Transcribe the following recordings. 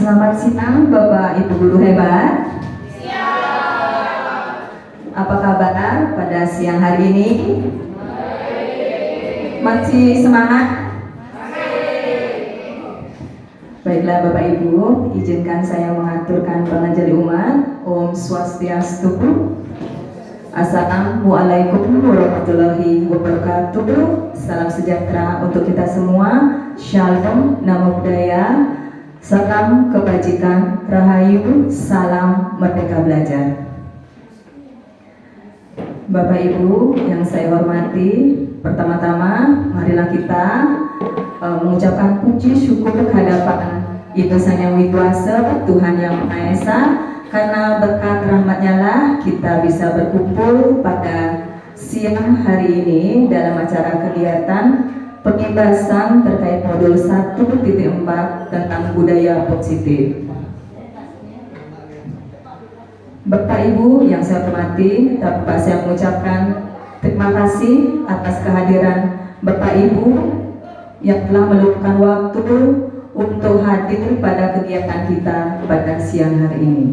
Selamat siang Bapak Ibu Guru hebat. Apa kabar pada siang hari ini? Masih semangat? Baiklah Bapak Ibu, izinkan saya mengaturkan pengajari umat. Om Swastiastu. Assalamualaikum warahmatullahi wabarakatuh. Salam sejahtera untuk kita semua. Shalom, namo buddhaya. Salam kebajikan, rahayu, salam merdeka belajar. Bapak Ibu yang saya hormati, pertama-tama marilah kita mengucapkan puji syukur kehadapan Ibu Sang Yang Witwasa, Tuhan Yang Maha Esa, karena berkat rahmat-Nya lah kita bisa berkumpul pada siang hari ini dalam acara kegiatan pengibasan terkait modul 1.4 tentang budaya positif. Bapak Ibu yang saya hormati, dapat saya mengucapkan terima kasih atas kehadiran Bapak Ibu yang telah meluangkan waktu untuk hadir pada kegiatan kita pada siang hari ini.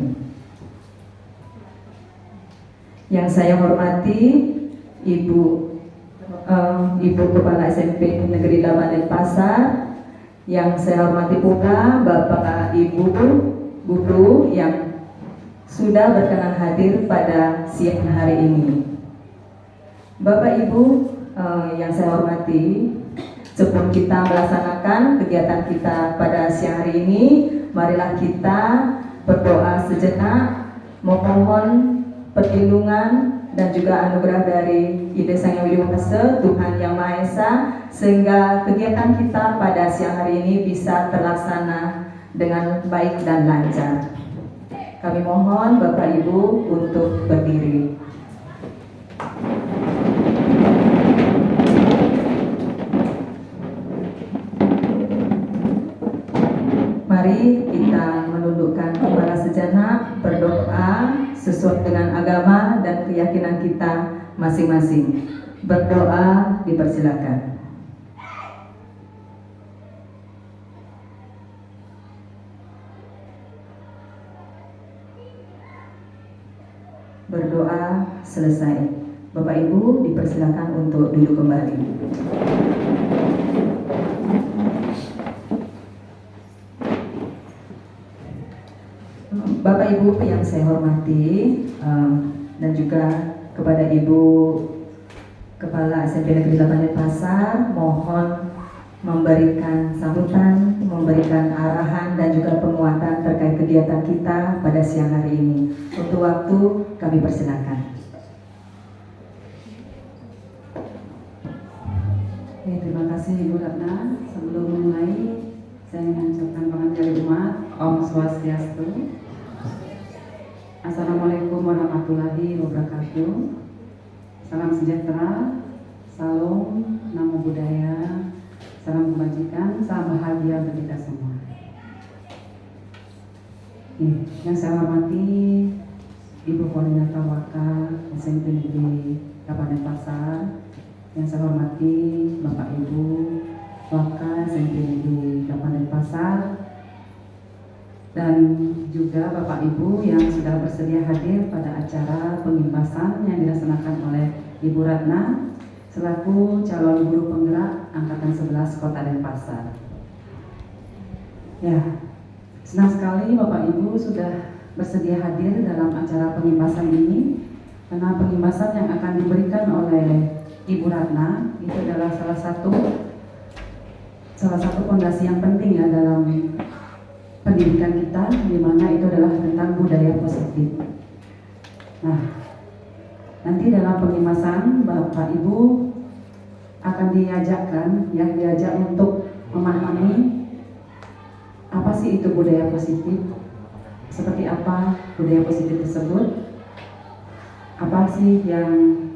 Yang saya hormati Ibu Kepala SMP Negeri 8 Denpasar, yang saya hormati pula Bapak Ibu Guru yang sudah berkenan hadir pada siang hari ini. Bapak Ibu yang saya hormati, sebelum kita melaksanakan kegiatan kita pada siang hari ini, marilah kita berdoa sejenak, memohon perlindungan dan juga anugerah dari Ide Sang Yang Witwasa, Tuhan Yang Maha Esa, sehingga kegiatan kita pada siang hari ini bisa terlaksana dengan baik dan lancar. Kami mohon Bapak Ibu untuk berdiri. Mari kita menundukkan kepala sejenak, berdoa sesuai dengan agama dan keyakinan kita masing-masing. Berdoa dipersilakan. Berdoa selesai. Bapak Ibu dipersilakan untuk duduk kembali. Bapak Ibu yang saya hormati, dan juga kepada Ibu Kepala SMP Negeri 8 Denpasar, mohon memberikan sambutan, memberikan arahan dan juga penguatan terkait kegiatan kita pada siang hari ini. Untuk waktu kami persilakan. Terima kasih Ibu Ratna. Sebelum memulai, saya mengucapkan pengajari umat Om Swastiastu. Assalamualaikum warahmatullahi wabarakatuh. Salam sejahtera, salam, namo buddhaya, salam kebajikan, salam bahagia untuk kita semua. Yang saya hormati Ibu Koordinator Wakal SMP Negeri 8 Denpasar, yang saya hormati Bapak Ibu Wakal SMP Negeri 8 Denpasar, dan juga Bapak Ibu yang sudah bersedia hadir pada acara pengibasan yang dilaksanakan oleh Ibu Ratna selaku calon guru penggerak angkatan 11 Kota Denpasar. Ya, senang sekali Bapak Ibu sudah bersedia hadir dalam acara pengibasan ini, karena pengibasan yang akan diberikan oleh Ibu Ratna itu adalah salah satu fondasi yang penting ya dalam pendidikan kita, di mana itu adalah tentang budaya positif. Nah, nanti dalam pengibasan Bapak Ibu akan diajak untuk memahami apa sih itu budaya positif, seperti apa budaya positif tersebut, apa sih yang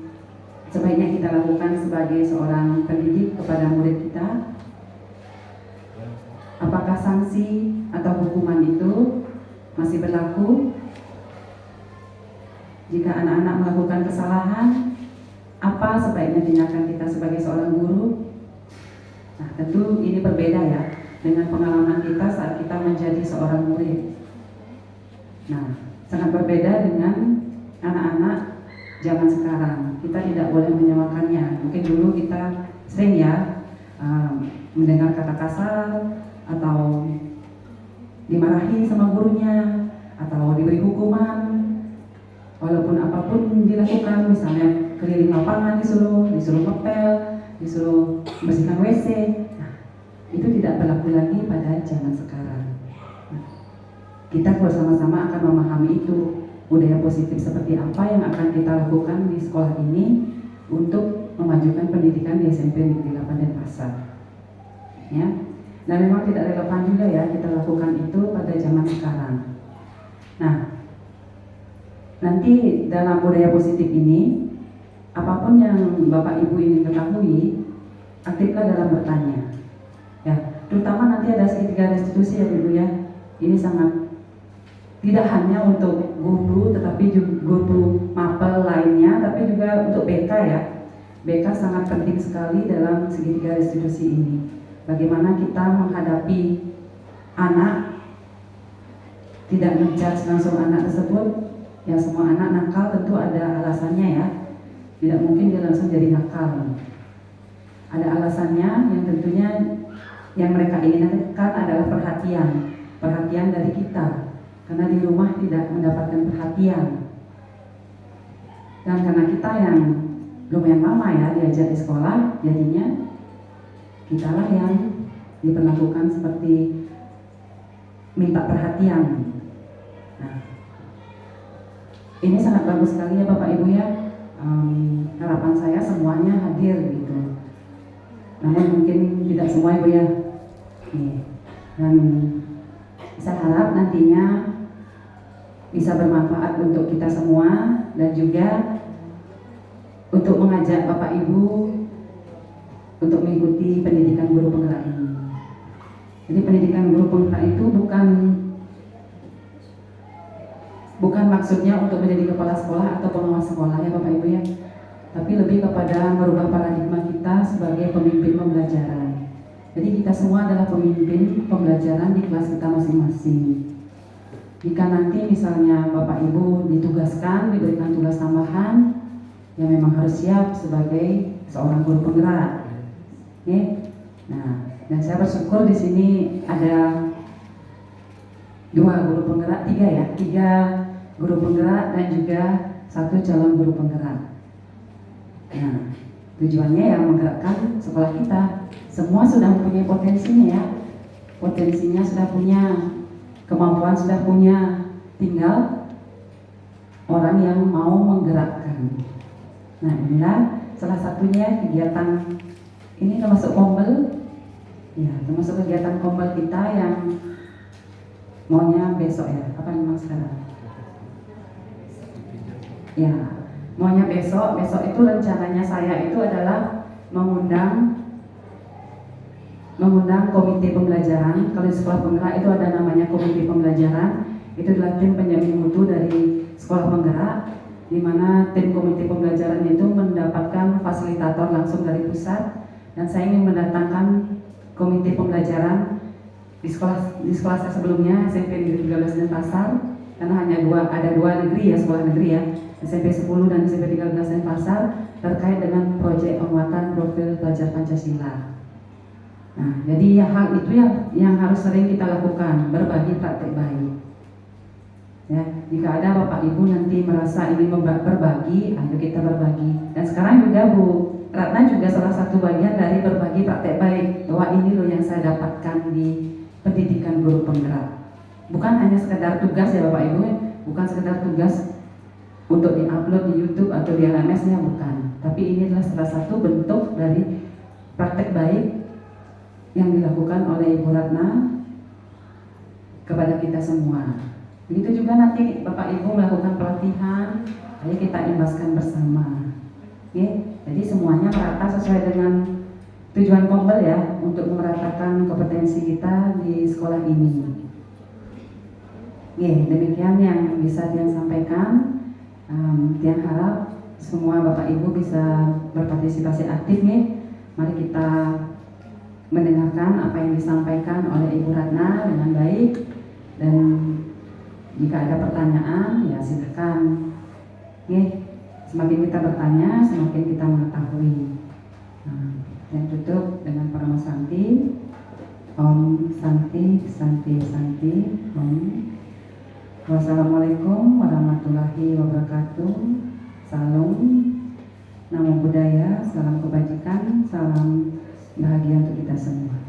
sebaiknya kita lakukan sebagai seorang pendidik kepada murid kita. Apakah sanksi atau hukuman itu masih berlaku jika anak-anak melakukan kesalahan? Apa sebaiknya tindakan kita sebagai seorang guru? Nah, tentu ini berbeda ya dengan pengalaman kita saat kita menjadi seorang murid. Nah, sangat berbeda dengan anak-anak zaman sekarang. Kita tidak boleh menyamakannya. Mungkin dulu kita sering ya mendengar kata kasar atau dimarahi sama gurunya atau diberi hukuman. Walaupun apapun dilakukan, misalnya keliling lapangan disuruh ngepel, disuruh bersihkan WC. Nah, itu tidak berlaku lagi pada zaman sekarang. Nah, kita bersama-sama akan memahami itu, budaya positif seperti apa yang akan kita lakukan di sekolah ini untuk memajukan pendidikan di SMP Negeri 8 Denpasar. Ya, dan memang tidak relevan juga ya kita lakukan itu pada zaman sekarang. Nah, nanti dalam budaya positif ini, apapun yang Bapak Ibu ingin ketahui, aktiflah dalam bertanya. Ya, terutama nanti ada segitiga restitusi ya Ibu ya. Ini sangat tidak hanya untuk guru, tetapi juga guru mapel lainnya, tapi juga untuk BK ya. BK sangat penting sekali dalam segitiga restitusi ini. Bagaimana kita menghadapi anak, tidak menjudge langsung anak tersebut. Ya, semua anak nakal tentu ada alasannya ya. Tidak mungkin dia langsung jadi nakal. Ada alasannya yang tentunya yang mereka inginkan adalah perhatian dari kita. Karena di rumah tidak mendapatkan perhatian. Dan karena kita yang lumayan lama ya diajar di sekolah, jadinya kitalah yang diperlakukan seperti minta perhatian. Nah, ini sangat bagus sekali ya Bapak Ibu ya. Harapan saya semuanya hadir gitu. Namun mungkin tidak semua Ibu ya. Dan saya harap nantinya bisa bermanfaat untuk kita semua dan juga untuk mengajak Bapak Ibu untuk mengikuti pendidikan guru penggerak ini. Jadi pendidikan guru penggerak itu bukan maksudnya untuk menjadi kepala sekolah atau pengawas sekolah ya Bapak Ibu ya, tapi lebih kepada merubah paradigma kita sebagai pemimpin pembelajaran. Jadi kita semua adalah pemimpin pembelajaran di kelas kita masing-masing. Jika nanti misalnya Bapak Ibu ditugaskan, diberikan tugas tambahan, ya memang harus siap sebagai seorang guru penggerak. Oke? Nah, dan saya bersyukur di sini ada 2 guru penggerak, 3 guru penggerak dan juga 1 calon guru penggerak. Nah, tujuannya ya menggerakkan sekolah kita. Semua sudah mempunyai potensinya ya. Potensinya sudah punya, kemampuan sudah punya, tinggal orang yang mau menggerakkan. Nah, inilah salah satunya kegiatan ini termasuk kombel. Ya, termasuk kegiatan kombel kita yang maunya besok ya. Apa memang sekarang? Ya, maunya besok itu rencananya saya itu adalah mengundang komite pembelajaran. Kalau di sekolah penggerak itu ada namanya komite pembelajaran. Itu adalah tim penjamin mutu dari sekolah penggerak, di mana tim komite pembelajaran itu mendapatkan fasilitator langsung dari pusat. Dan saya ingin mendatangkan komite pembelajaran di sekolah saya sebelumnya SMP Negeri 13 Denpasar, karena ada dua negeri ya, sekolah negeri ya, SMP 10 dan SMP 13 Denpasar, terkait dengan proyek penguatan profil pelajar Pancasila. Nah, jadi hal itu yang harus sering kita lakukan, berbagi praktek baik. Ya, jika ada Bapak Ibu nanti merasa ingin berbagi, ayo kita berbagi. Dan sekarang juga Bu Ratna juga salah satu bagian dari berbagi praktek baik, bahwa ini loh yang saya dapatkan di pendidikan guru penggerak. Bukan hanya sekedar tugas ya Bapak Ibu, bukan sekedar tugas untuk diupload di YouTube atau di LMS-nya, bukan. Tapi ini adalah salah satu bentuk dari praktek baik yang dilakukan oleh Ibu Ratna kepada kita semua. Begitu juga nanti Bapak Ibu melakukan pelatihan, ayo kita imbaskan bersama. Oke? Jadi semuanya merata sesuai dengan tujuan kombel ya, untuk meratakan kompetensi kita di sekolah ini. Oke, demikian yang bisa Tiang sampaikan. Tiang harap semua Bapak Ibu bisa berpartisipasi aktif nih. Mari kita mendengarkan apa yang disampaikan oleh Ibu Ratna dengan baik, dan jika ada pertanyaan ya silakan. Semakin kita bertanya, semakin kita mengetahui. Saya tutup dengan Parama Santi. Om Santi Santi Santi Om. Wassalamualaikum warahmatullahi wabarakatuh. Salam, namo buddhaya, salam kebajikan, salam bahagia untuk kita semua.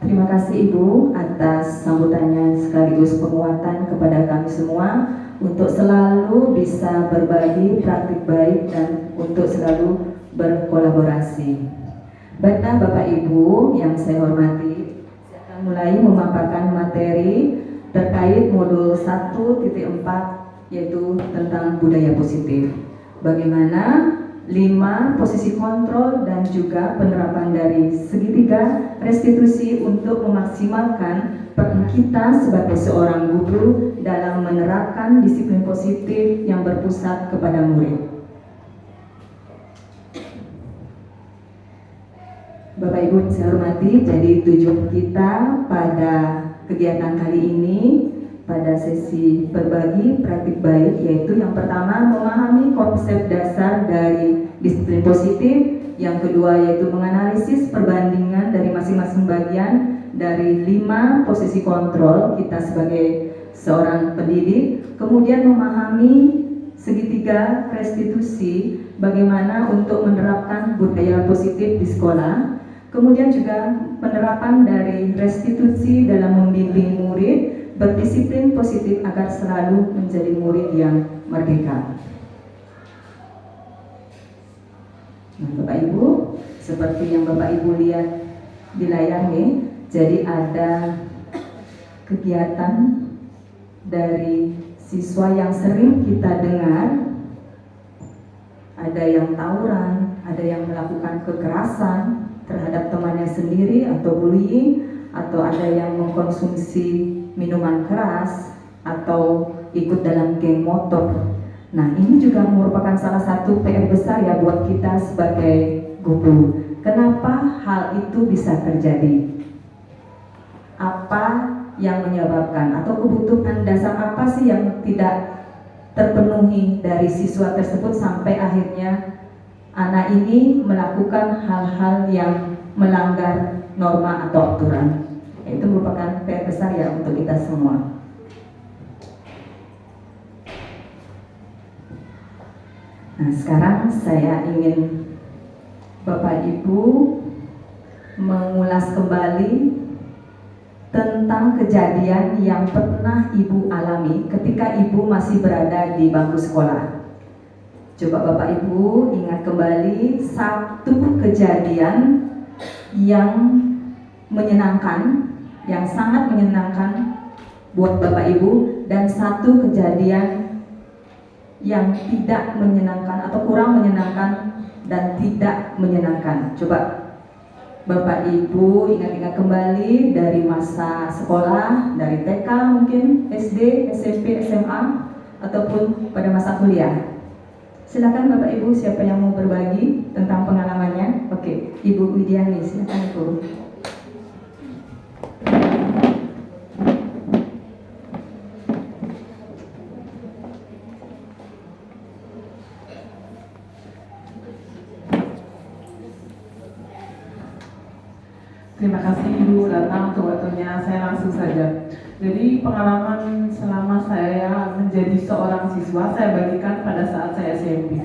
Terima kasih Ibu atas sambutannya sekaligus penguatan kepada kami semua untuk selalu bisa berbagi praktik baik dan untuk selalu berkolaborasi. Baiklah Bapak Ibu yang saya hormati, saya akan mulai memaparkan materi terkait modul 1.4 yaitu tentang budaya positif. Bagaimana 5 posisi kontrol dan juga penerapan dari segitiga restitusi untuk memaksimalkan peran kita sebagai seorang guru dalam menerapkan disiplin positif yang berpusat kepada murid. Bapak Ibu saya hormati, jadi tujuan kita pada kegiatan kali ini pada sesi berbagi praktik baik yaitu yang pertama memahami konsep dasar dari disiplin positif, yang kedua yaitu menganalisis perbandingan dari masing-masing bagian dari 5 posisi kontrol kita sebagai seorang pendidik, kemudian memahami segitiga restitusi bagaimana untuk menerapkan budaya positif di sekolah, kemudian juga penerapan dari restitusi dalam membimbing murid berdisiplin positif agar selalu menjadi murid yang merdeka. Nah, Bapak Ibu, seperti yang Bapak Ibu lihat di layar nih, jadi ada kegiatan dari siswa yang sering kita dengar, ada yang tawuran, ada yang melakukan kekerasan terhadap temannya sendiri atau bullying, atau ada yang mengkonsumsi minuman keras atau ikut dalam geng motor. Nah, ini juga merupakan salah satu PR besar ya buat kita sebagai guru. Kenapa hal itu bisa terjadi? Apa yang menyebabkan atau kebutuhan dasar apa sih yang tidak terpenuhi dari siswa tersebut sampai akhirnya anak ini melakukan hal-hal yang melanggar norma atau aturan? Itu merupakan PR besar ya untuk kita semua. Nah, sekarang saya ingin Bapak Ibu mengulas kembali tentang kejadian yang pernah Ibu alami ketika Ibu masih berada di bangku sekolah. Coba Bapak Ibu ingat kembali satu kejadian yang menyenangkan, yang sangat menyenangkan buat Bapak Ibu, dan satu kejadian yang tidak menyenangkan atau kurang menyenangkan dan tidak menyenangkan. Coba Bapak Ibu ingat-ingat kembali dari masa sekolah, dari TK mungkin, SD, SMP, SMA, ataupun pada masa kuliah. Silakan Bapak Ibu, siapa yang mau berbagi tentang pengalamannya? Oke, Ibu Widiani, silakan Ibu. Terima kasih Ibu Ratna untuk waktunya. Saya langsung saja. Jadi pengalaman selama saya menjadi seorang siswa saya bagikan pada saat saya SMP.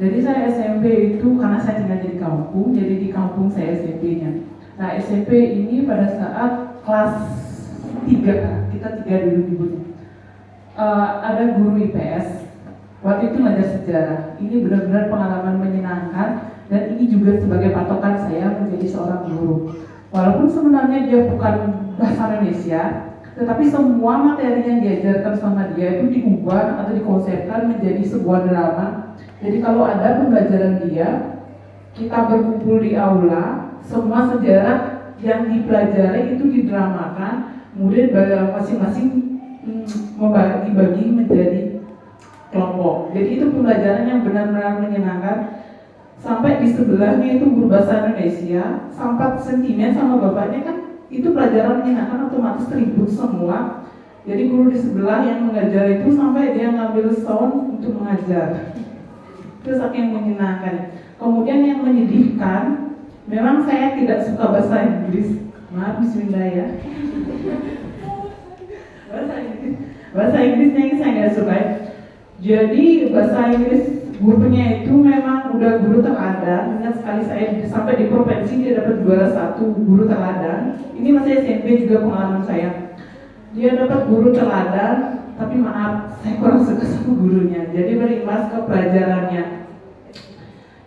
Jadi saya SMP itu karena saya tinggal di kampung, jadi di kampung saya SMP-nya. Nah, SMP ini pada saat kelas 3, kita 3 dulu ibunya. Ada guru IPS. Waktu itu ngajar sejarah. Ini benar-benar pengalaman menyenangkan dan ini juga sebagai patokan saya menjadi seorang guru. Walaupun sebenarnya dia bukan bahasa Indonesia, tetapi semua materi yang diajarkan sama dia itu diubah atau dikonsepkan menjadi sebuah drama. Jadi kalau ada pembelajaran dia, kita berkumpul di aula, semua sejarah yang dipelajari itu didramakan, kemudian masing-masing membagi-bagi menjadi kelompok. Jadi itu pembelajaran yang benar-benar menyenangkan. sampai di sebelahnya itu guru bahasa Indonesia, sampai sentimen sama bapaknya kan itu pelajaran menyenangkan, otomatis ribut semua. Jadi guru di sebelah yang mengajar itu sampai dia ngambil sound untuk mengajar. Itu saking menyenangkan. Kemudian yang menyedihkan, memang saya tidak suka bahasa Inggris. Maaf, bismillah ya. Bahasa Inggrisnya yang saya nggak suka. Jadi bahasa Inggris gurunya itu memang udah guru teladan. Ingat sekali saya sampai di provinsi dia dapat juara 1 guru teladan. Ini masih SMP juga pengalaman saya. Dia dapat guru teladan, tapi maaf, saya kurang suka sama gurunya. Jadi berimbas ke pelajarannya.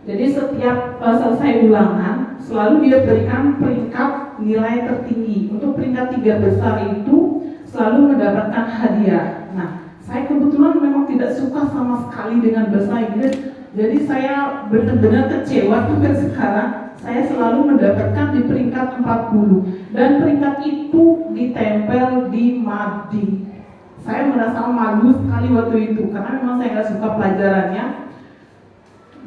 Jadi setiap selesai ulangan, selalu dia berikan peringkat nilai tertinggi. Untuk peringkat 3 besar itu selalu mendapatkan hadiah. Nah, saya kebetulan memang tidak suka sama sekali dengan bahasa Inggris. Jadi saya benar-benar kecewa sampai sekarang. Saya selalu mendapatkan di peringkat 40 dan peringkat itu ditempel di mading. Saya merasa malu sekali waktu itu karena memang saya nggak suka pelajarannya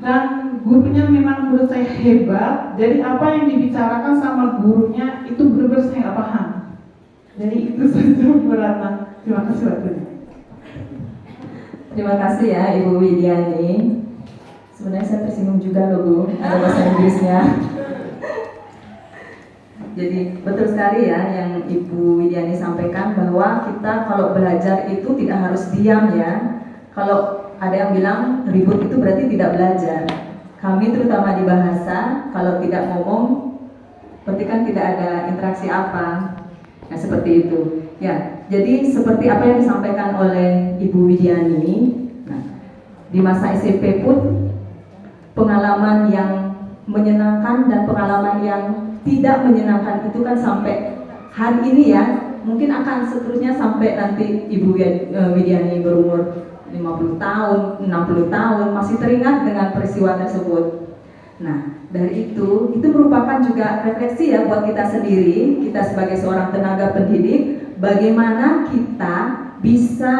dan gurunya memang menurut saya hebat. Jadi apa yang dibicarakan sama gurunya itu benar-benar saya nggak paham. Jadi itu saja Bu Ratna. Terima kasih waktunya. Terima kasih ya Ibu Widiani. Sebenarnya saya tersinggung juga loh Bu, ada bahasa Inggrisnya. Jadi betul sekali ya yang Ibu Widiani sampaikan bahwa kita kalau belajar itu tidak harus diam ya. Kalau ada yang bilang ribut itu berarti tidak belajar. Kami terutama di bahasa kalau tidak ngomong berarti kan tidak ada interaksi apa. Nah seperti itu. Ya, jadi seperti apa yang disampaikan oleh Ibu Widiani. Nah, di masa SMP pun pengalaman yang menyenangkan dan pengalaman yang tidak menyenangkan itu kan sampai hari ini ya, mungkin akan seterusnya sampai nanti Ibu Widiani berumur 50 tahun, 60 tahun masih teringat dengan peristiwa tersebut. Nah, dari itu merupakan juga refleksi ya buat kita sendiri, kita sebagai seorang tenaga pendidik, bagaimana kita bisa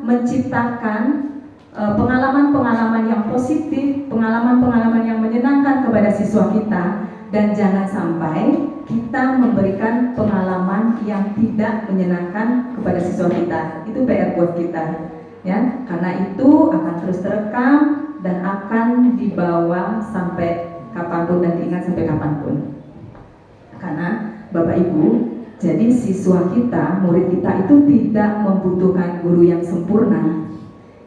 menciptakan pengalaman-pengalaman yang positif, pengalaman-pengalaman yang menyenangkan kepada siswa kita, dan jangan sampai kita memberikan pengalaman yang tidak menyenangkan kepada siswa kita. Itu PR buat kita, ya. Karena itu akan terus terekam dan akan dibawa sampai kapanpun dan diingat sampai kapanpun. Karena Bapak Ibu, jadi siswa kita, murid kita itu tidak membutuhkan guru yang sempurna,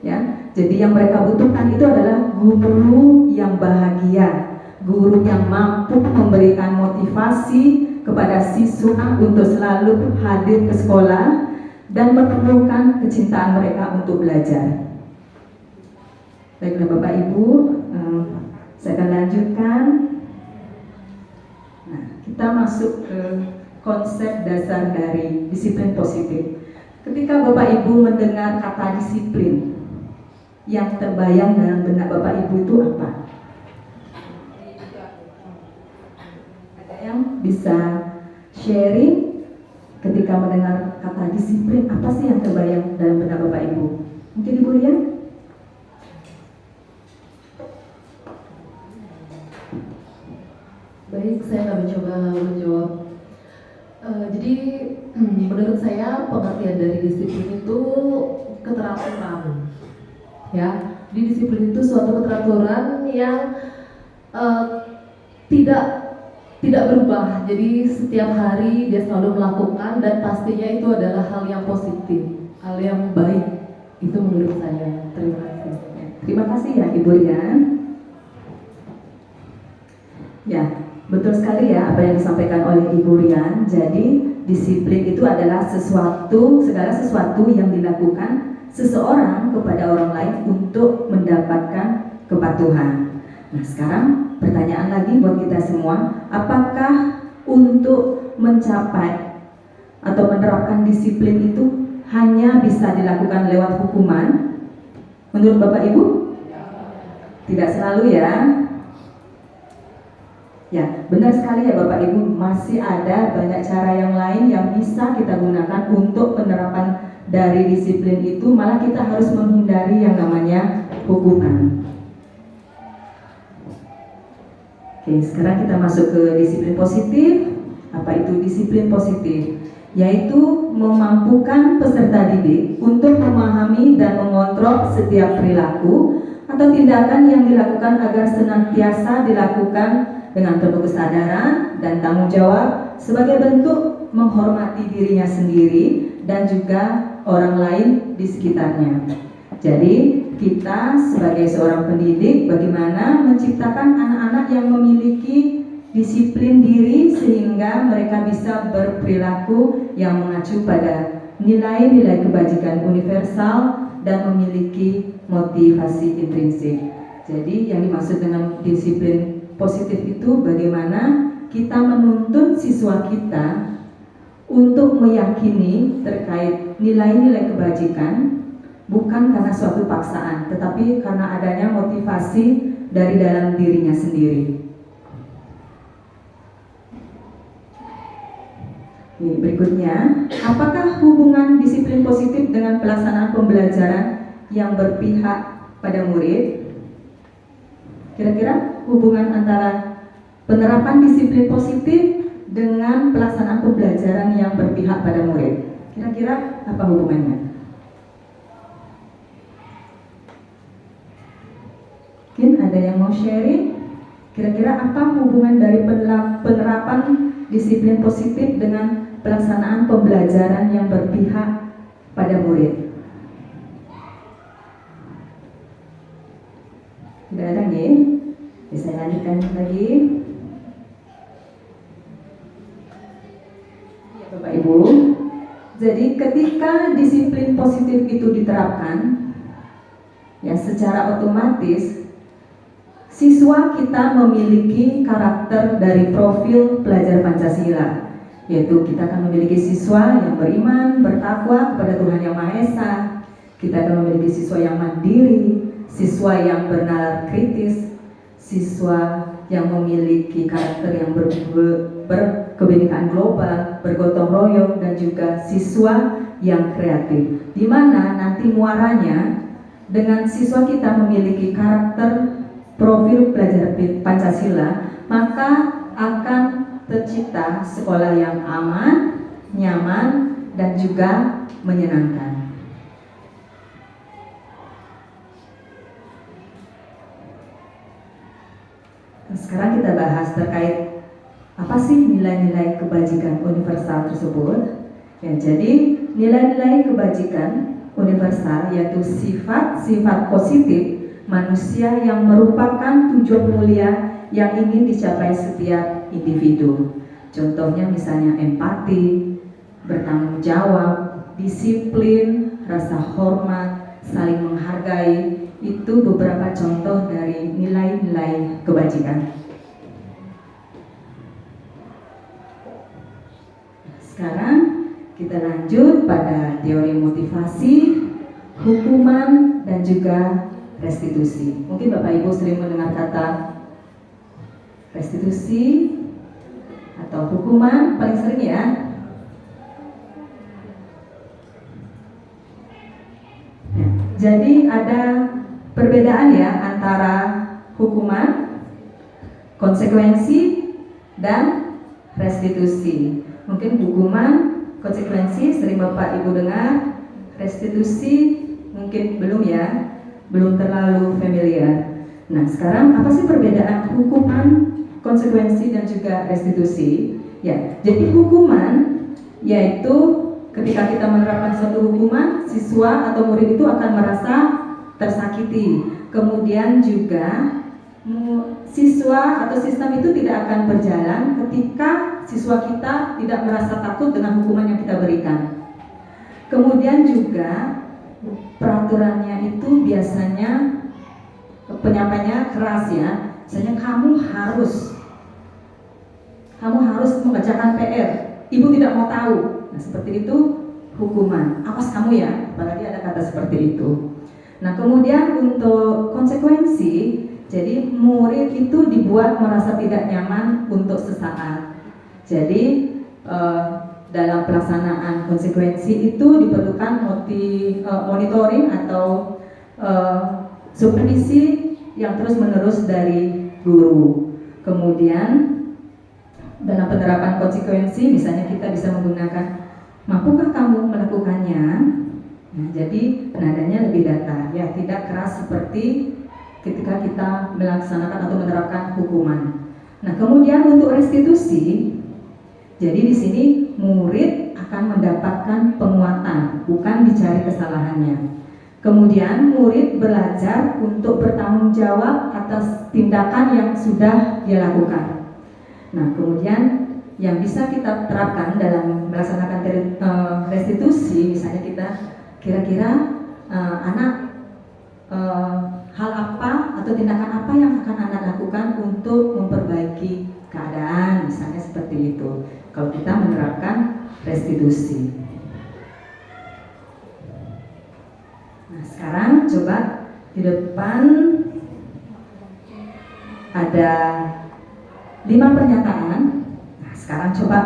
ya. Jadi yang mereka butuhkan itu adalah guru yang bahagia, guru yang mampu memberikan motivasi kepada siswa untuk selalu hadir ke sekolah dan menumbuhkan kecintaan mereka untuk belajar. Baiklah Bapak Ibu, saya akan lanjutkan. Nah, kita masuk ke konsep dasar dari disiplin positif. Ketika Bapak Ibu mendengar kata disiplin, yang terbayang dalam benak Bapak Ibu itu apa? Ada yang bisa sharing ketika mendengar kata disiplin, apa sih yang terbayang dalam benak Bapak Ibu? Mungkin Ibu Lian? Baik, saya akan mencoba menjawab. Jadi menurut saya pengertian dari disiplin itu keteraturan. Ya, di disiplin itu suatu keteraturan yang tidak berubah. Jadi setiap hari dia selalu melakukan dan pastinya itu adalah hal yang positif, hal yang baik. Itu menurut saya. Terima kasih. Terima kasih ya Ibu Lian. Ya, betul sekali ya apa yang disampaikan oleh Ibu Rian. Jadi disiplin itu adalah segala sesuatu yang dilakukan seseorang kepada orang lain untuk mendapatkan kepatuhan. Nah sekarang pertanyaan lagi buat kita semua, apakah untuk mencapai atau menerapkan disiplin itu hanya bisa dilakukan lewat hukuman? Menurut Bapak Ibu? Tidak selalu ya. Ya, benar sekali ya Bapak Ibu, masih ada banyak cara yang lain yang bisa kita gunakan untuk penerapan dari disiplin itu, malah kita harus menghindari yang namanya hukuman. Oke, sekarang kita masuk ke disiplin positif. Apa itu disiplin positif? Yaitu memampukan peserta didik untuk memahami dan mengontrol setiap perilaku atau tindakan yang dilakukan agar senantiasa dilakukan dengan penuh kesadaran dan tanggung jawab sebagai bentuk menghormati dirinya sendiri dan juga orang lain di sekitarnya. Jadi kita sebagai seorang pendidik bagaimana menciptakan anak-anak yang memiliki disiplin diri sehingga mereka bisa berperilaku yang mengacu pada nilai-nilai kebajikan universal dan memiliki motivasi intrinsik. Jadi yang dimaksud dengan disiplin positif itu bagaimana kita menuntun siswa kita untuk meyakini terkait nilai-nilai kebajikan bukan karena suatu paksaan, tetapi karena adanya motivasi dari dalam dirinya sendiri. Ini berikutnya, apakah hubungan disiplin positif dengan pelaksanaan pembelajaran yang berpihak pada murid? Kira-kira hubungan antara penerapan disiplin positif dengan pelaksanaan pembelajaran yang berpihak pada murid. Kira-kira apa hubungannya? Mungkin ada yang mau sharing? Kira-kira apa hubungan dari penerapan disiplin positif dengan pelaksanaan pembelajaran yang berpihak pada murid? Tidak ada nih? Bisa lanjutkan lagi. Ya, Bapak Ibu. Jadi ketika disiplin positif itu diterapkan, ya secara otomatis siswa kita memiliki karakter dari profil pelajar Pancasila, yaitu kita akan memiliki siswa yang beriman, bertakwa kepada Tuhan Yang Maha Esa. Kita akan memiliki siswa yang mandiri, siswa yang bernalar kritis, siswa yang memiliki karakter yang berkebinekaan global, bergotong royong, dan juga siswa yang kreatif. Di mana nanti muaranya dengan siswa kita memiliki karakter profil pelajar Pancasila, maka akan tercipta sekolah yang aman, nyaman, dan juga menyenangkan. Sekarang kita bahas terkait apa sih nilai-nilai kebajikan universal tersebut. Ya, jadi nilai-nilai kebajikan universal yaitu sifat-sifat positif manusia yang merupakan tujuan mulia yang ingin dicapai setiap individu. Contohnya misalnya empati, bertanggung jawab, disiplin, rasa hormat, saling menghargai. Itu beberapa contoh dari nilai-nilai kebajikan. Sekarang kita lanjut pada teori motivasi, hukuman, dan juga restitusi. Mungkin Bapak Ibu sering mendengar kata restitusi atau hukuman, paling sering ya. Jadi ada perbedaan ya antara hukuman, konsekuensi, dan restitusi. Mungkin hukuman, konsekuensi sering Bapak Ibu dengar, restitusi mungkin belum ya, belum terlalu familiar. Nah, sekarang apa sih perbedaan hukuman, konsekuensi, dan juga restitusi? Ya, jadi hukuman yaitu ketika kita menerapkan suatu hukuman, siswa atau murid itu akan merasa tersakiti. Kemudian juga siswa atau sistem itu tidak akan berjalan ketika siswa kita tidak merasa takut dengan hukuman yang kita berikan. Kemudian juga peraturannya itu biasanya penyampaiannya keras ya. Misalnya kamu harus mengerjakan PR. Ibu tidak mau tahu. Nah, seperti itu hukuman. Awas kamu ya. Apalagi ada kata seperti itu. Nah, kemudian untuk konsekuensi, jadi murid itu dibuat merasa tidak nyaman untuk sesaat. Jadi dalam pelaksanaan konsekuensi itu diperlukan monitoring atau supervisi yang terus-menerus dari guru. Kemudian dalam penerapan konsekuensi, misalnya kita bisa menggunakan mampukah kamu melakukannya? Nah, jadi nadanya lebih datar, ya, tidak keras seperti ketika kita melaksanakan atau menerapkan hukuman. Nah, kemudian untuk restitusi, jadi di sini murid akan mendapatkan penguatan, bukan dicari kesalahannya. Kemudian murid belajar untuk bertanggung jawab atas tindakan yang sudah dia lakukan. Nah, kemudian yang bisa kita terapkan dalam melaksanakan restitusi, misalnya kita kira-kira anak hal apa atau tindakan apa yang akan anak lakukan untuk memperbaiki keadaan, misalnya seperti itu kalau kita menerapkan restitusi. Nah, sekarang coba di depan ada 5 pernyataan. Nah, sekarang coba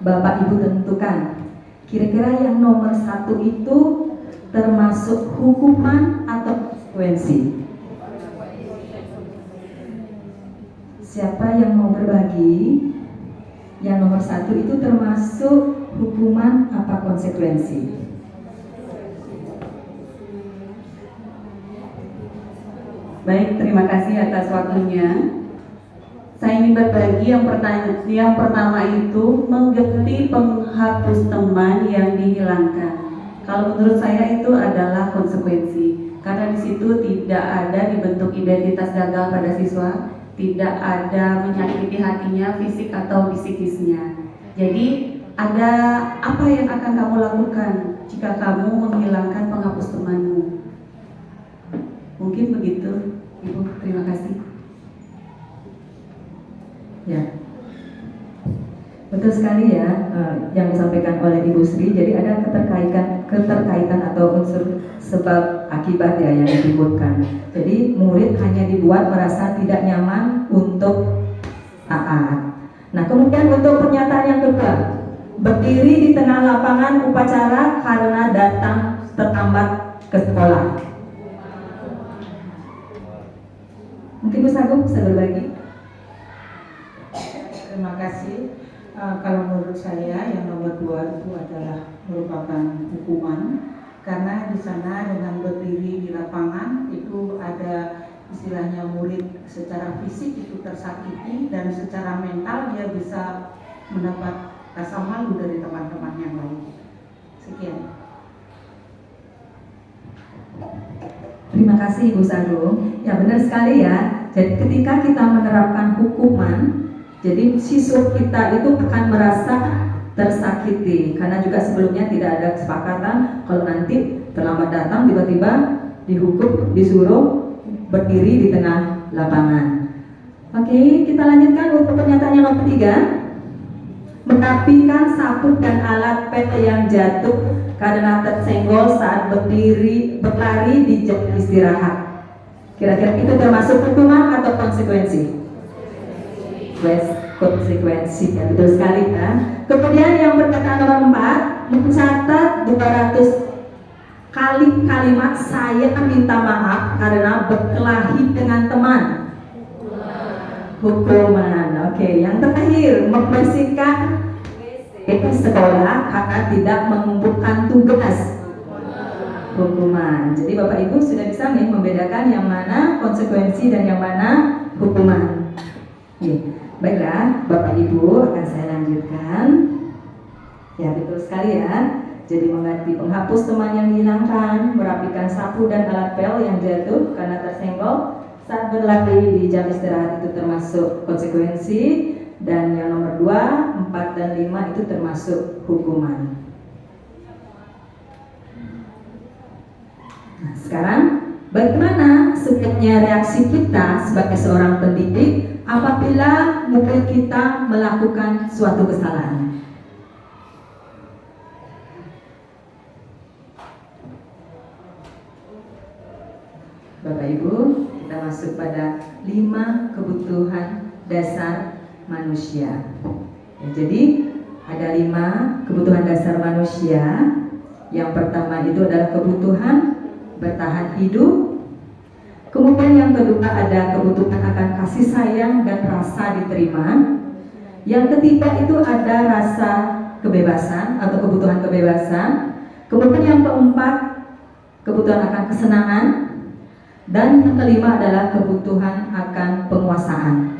Bapak Ibu tentukan kira-kira yang nomor 1 itu termasuk hukuman atau konsekuensi. Siapa yang mau berbagi? Yang nomor 1 itu termasuk hukuman apa konsekuensi? Baik, terima kasih atas waktunya. Saya ingin berbagi yang pertama itu mengganti penghapus teman yang dihilangkan. Kalau menurut saya itu adalah konsekuensi, karena di situ tidak ada dibentuk identitas gagal pada siswa, tidak ada menyakiti hatinya fisik atau psikisnya. Jadi ada apa yang akan kamu lakukan jika kamu menghilangkan penghapus temanmu? Mungkin begitu, Ibu. Terima kasih. Ya, betul sekali ya yang disampaikan oleh Ibu Sri. Jadi ada keterkaitan atau unsur sebab akibat ya yang ditimbulkan. Jadi murid hanya dibuat merasa tidak nyaman untuk taat. Nah, kemudian untuk pernyataan yang kedua, berdiri di tengah lapangan upacara karena datang terlambat ke sekolah. Mungkin Bu Sagung bisa berbagi. Terima kasih. Kalau menurut saya yang nomor 2 itu adalah merupakan hukuman, karena di sana dengan berdiri di lapangan itu ada istilahnya murid secara fisik itu tersakiti dan secara mental dia bisa mendapat rasa malu dari teman-teman yang lain. Sekian. Terima kasih Ibu Sagung. Ya, benar sekali ya. Jadi ketika kita menerapkan hukuman, jadi siswa kita itu akan merasa tersakiti, karena juga sebelumnya tidak ada kesepakatan kalau nanti terlambat datang tiba-tiba dihukum, disuruh berdiri di tengah lapangan. Oke, kita lanjutkan untuk pernyataan yang nomor 3. Merapikan sapu dan alat pel yang jatuh karena tersenggol saat berlari di jam istirahat. Kira-kira itu termasuk hukuman atau konsekuensi? Konsekuensi, ya, betul sekali ya. Kemudian yang pernyataan nomor 4, mencatat 200 kali kalimat saya minta maaf karena berkelahi dengan teman. Hukuman. Oke, yang terakhir, membersihkan itu sekolah karena tidak mengumpulkan tugas. Hukuman. Jadi Bapak Ibu sudah bisa nih membedakan yang mana konsekuensi dan yang mana hukuman. Baiklah, Bapak Ibu akan saya lanjutkan. Ya, betul sekali ya. Jadi mengganti penghapus teman yang dihilangkan, merapikan sapu dan alat pel yang jatuh karena tersenggol saat berlari di jam istirahat itu termasuk konsekuensi. Dan yang nomor 2, 4 dan 5 itu termasuk hukuman. Nah, sekarang bagaimana sebaiknya reaksi kita sebagai seorang pendidik apabila murid kita melakukan suatu kesalahan? Bapak Ibu, kita masuk pada 5 kebutuhan dasar manusia. Ya, jadi ada 5 kebutuhan dasar manusia. Yang pertama itu adalah kebutuhan bertahan hidup, Kemudian yang kedua ada kebutuhan akan kasih sayang dan rasa diterima. Yang ketiga itu ada rasa kebebasan atau kebutuhan kebebasan. Kemudian yang keempat kebutuhan akan kesenangan. Dan yang kelima adalah kebutuhan akan penguasaan.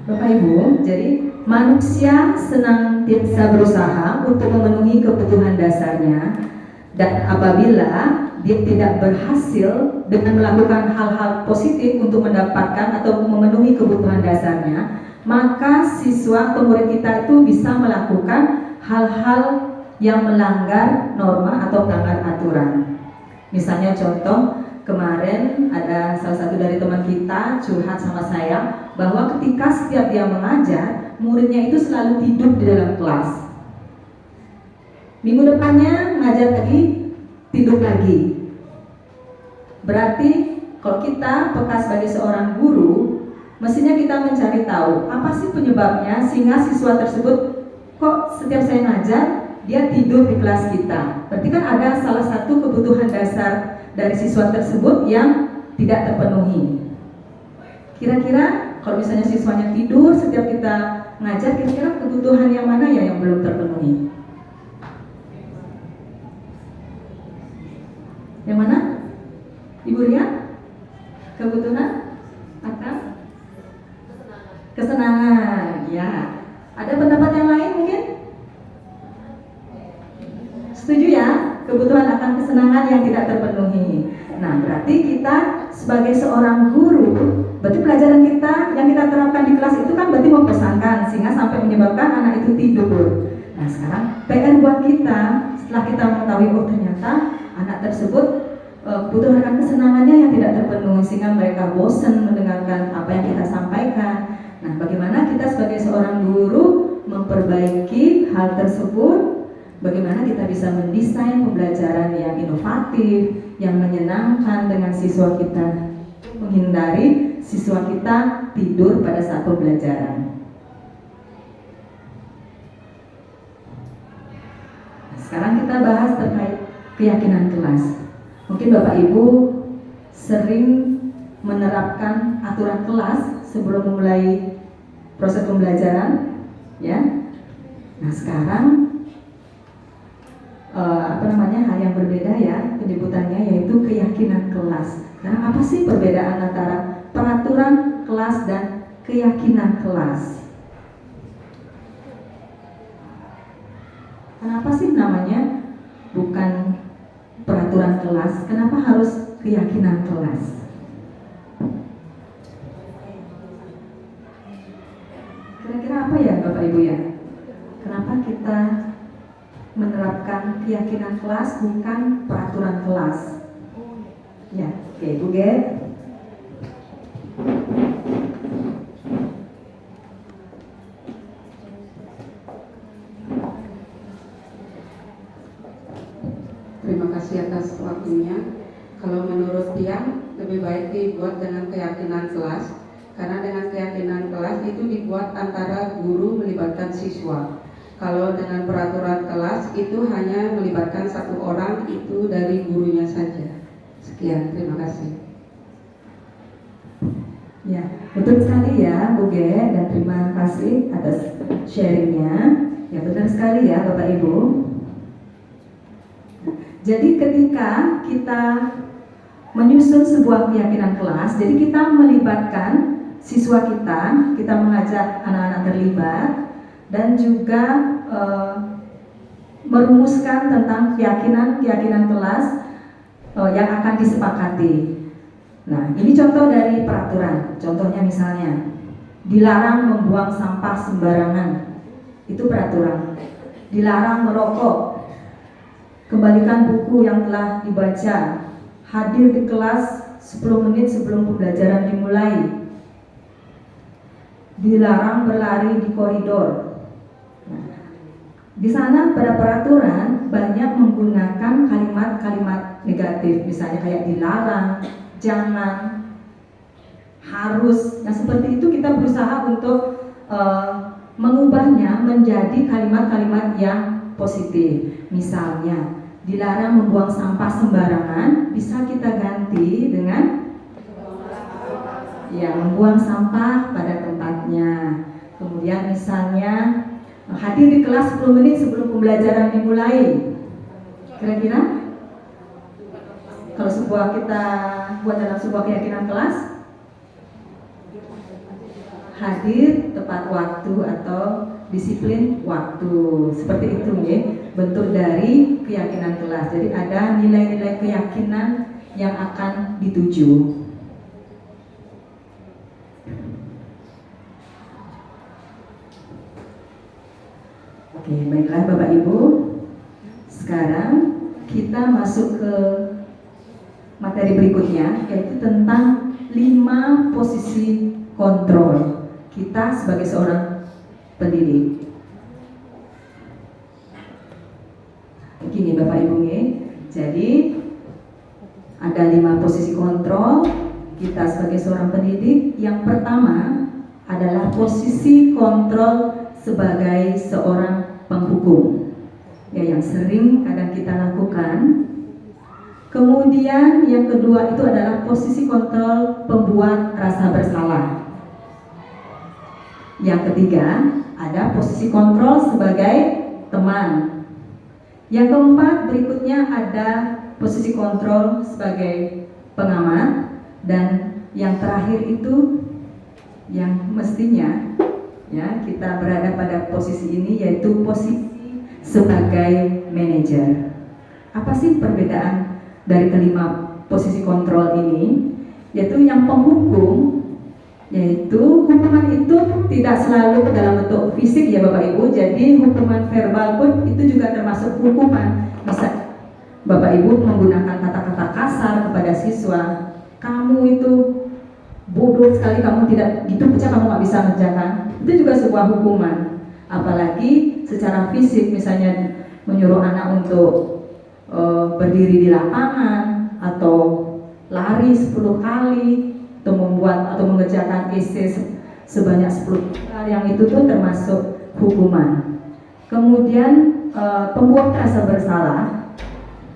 Bapak Ibu, jadi manusia senantiasa berusaha untuk memenuhi kebutuhan dasarnya, dan apabila dia tidak berhasil dengan melakukan hal-hal positif untuk mendapatkan atau memenuhi kebutuhan dasarnya, maka siswa atau murid kita itu bisa melakukan hal-hal yang melanggar norma atau melanggar aturan. Misalnya contoh, kemarin ada salah satu dari teman kita curhat sama saya bahwa ketika setiap dia mengajar, muridnya itu selalu tidur di dalam kelas. Minggu depannya ngajar lagi, tidur lagi. Berarti kalau kita peka sebagai seorang guru, mestinya kita mencari tahu apa sih penyebabnya sehingga siswa tersebut kok setiap saya ngajar dia tidur di kelas kita. Berarti kan ada salah satu kebutuhan dasar dari siswa tersebut yang tidak terpenuhi. Kira-kira kalau misalnya siswanya tidur setiap kita ngajar, kira-kira kebutuhan yang mana ya yang belum terpenuhi? Yang mana? Ibu Ria? Kebutuhan akan kesenangan. Ya. Ada pendapat yang lain mungkin? Setuju ya? Kebutuhan akan kesenangan yang tidak terpenuhi. Nah, berarti kita sebagai seorang guru, berarti pelajaran kita yang kita terapkan di kelas itu kan berarti mempesankan sehingga sampai menyebabkan anak itu tidur. Nah, sekarang PR buat kita setelah kita mengetahui oh ternyata anak tersebut kebutuhan akan kesenangannya yang tidak terpenuhi sehingga mereka bosan mendengarkan apa yang kita sampaikan. Nah, bagaimana kita sebagai seorang guru memperbaiki hal tersebut? Bagaimana kita bisa mendesain pembelajaran yang inovatif, yang menyenangkan dengan siswa kita, menghindari siswa kita tidur pada saat pembelajaran. Nah, sekarang kita bahas terkait keyakinan kelas. Mungkin Bapak Ibu sering menerapkan aturan kelas sebelum memulai proses pembelajaran, ya. Nah, sekarang hal yang berbeda ya penyebutannya, yaitu keyakinan kelas. Nah, apa sih perbedaan antara peraturan kelas dan keyakinan kelas? Kenapa sih namanya bukan peraturan kelas? Kenapa harus keyakinan kelas? Kira-kira apa ya Bapak Ibu ya? Kenapa kita menerapkan keyakinan kelas bukan peraturan kelas? Ya, oke, Bu Ge. Terima kasih atas waktunya. Kalau menurut dia lebih baik dibuat dengan keyakinan kelas, karena dengan keyakinan kelas itu dibuat antara guru melibatkan siswa. Kalau dengan peraturan kelas itu hanya melibatkan satu orang, itu dari gurunya saja. Sekian, terima kasih. Ya, betul sekali ya Bu Ge, dan terima kasih atas sharingnya. Ya, benar sekali ya Bapak Ibu. Jadi ketika kita menyusun sebuah keyakinan kelas, jadi kita melibatkan siswa kita mengajak anak-anak terlibat, dan juga merumuskan tentang keyakinan kelas yang akan disepakati. Nah, ini contoh dari peraturan. Contohnya misalnya, dilarang membuang sampah sembarangan. Itu peraturan. Dilarang merokok. Kembalikan buku yang telah dibaca. Hadir di kelas 10 menit sebelum pembelajaran dimulai. Dilarang berlari di koridor. Nah, di sana pada peraturan banyak menggunakan kalimat-kalimat negatif, misalnya kayak dilarang, jangan, harus. Nah, seperti itu kita berusaha untuk mengubahnya menjadi kalimat-kalimat yang positif. Misalnya, dilarang membuang sampah sembarangan, bisa kita ganti dengan ya, membuang sampah pada tempatnya. Kemudian misalnya hadir di kelas 10 menit sebelum pembelajaran dimulai. Kira-kira kalau kita buat dalam sebuah keyakinan kelas, hadir tepat waktu atau disiplin waktu, seperti itu ya, bentuk dari keyakinan kelas. Jadi ada nilai-nilai keyakinan yang akan dituju. Oke, baiklah Bapak Ibu. Sekarang kita masuk ke materi berikutnya, yaitu tentang 5 posisi kontrol kita sebagai seorang pendidik. Begini Bapak Ibu ya. Jadi ada 5 posisi kontrol kita sebagai seorang pendidik. Yang pertama adalah posisi kontrol sebagai seorang penghukum, ya, yang sering kadang kita lakukan. Kemudian yang kedua itu adalah posisi kontrol pembuat rasa bersalah. Yang ketiga ada posisi kontrol sebagai teman. Yang keempat berikutnya ada posisi kontrol sebagai pengamat. Dan yang terakhir itu yang mestinya ya kita berada pada posisi ini, yaitu posisi sebagai manajer. Apa sih perbedaan dari kelima posisi kontrol ini? Yaitu yang penghukum, yaitu hukuman itu tidak selalu dalam bentuk fisik ya Bapak Ibu. Jadi hukuman verbal pun itu juga termasuk hukuman. Bisa Bapak Ibu menggunakan kata-kata kasar kepada siswa, kamu itu bodoh sekali, kamu tidak gitu pecah, kamu nggak bisa ngerjakan. Itu juga sebuah hukuman. Apalagi secara fisik, misalnya menyuruh anak untuk berdiri di lapangan atau lari 10 kali atau membuat atau mengerjakan essay sebanyak 10 kali, yang itu tuh termasuk hukuman. Kemudian pembuat rasa bersalah,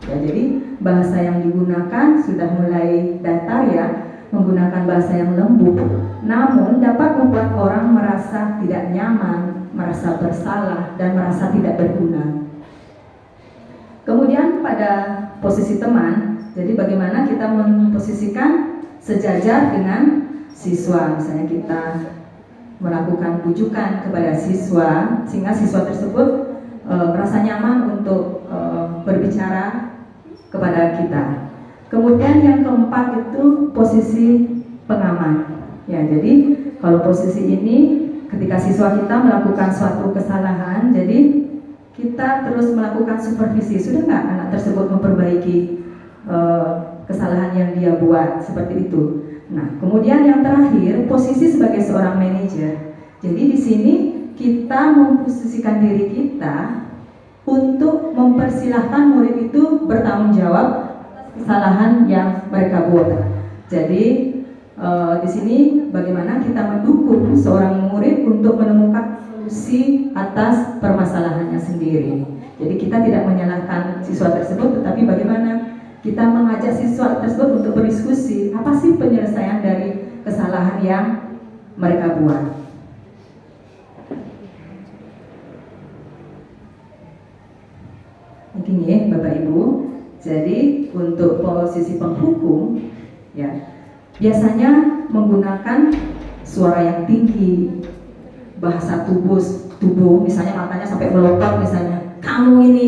ya, jadi bahasa yang digunakan sudah mulai datar ya, menggunakan bahasa yang lembut, namun dapat membuat orang merasa tidak nyaman, merasa bersalah, dan merasa tidak berguna. Kemudian pada posisi teman, jadi bagaimana kita memposisikan sejajar dengan siswa. Misalnya kita melakukan bujukan kepada siswa sehingga siswa tersebut merasa nyaman untuk berbicara kepada kita. Kemudian yang keempat itu posisi pengamat. Ya, jadi kalau posisi ini ketika siswa kita melakukan suatu kesalahan, jadi kita terus melakukan supervisi, sudah nggak anak tersebut memperbaiki kesalahan yang dia buat, seperti itu. Nah, kemudian yang terakhir posisi sebagai seorang manajer. Jadi di sini kita memposisikan diri kita untuk mempersilahkan murid itu bertanggung jawab kesalahan yang mereka buat. Jadi di sini bagaimana kita mendukung seorang murid untuk menemukan solusi atas permasalahannya sendiri. Jadi kita tidak menyalahkan siswa tersebut, tetapi bagaimana kita mengajak siswa tersebut untuk berdiskusi apa sih penyelesaian dari kesalahan yang mereka buat. Mungkin ya Bapak Ibu. Jadi untuk posisi penghukum, ya, biasanya menggunakan suara yang tinggi, bahasa tubuh, misalnya matanya sampai melotot, misalnya, kamu ini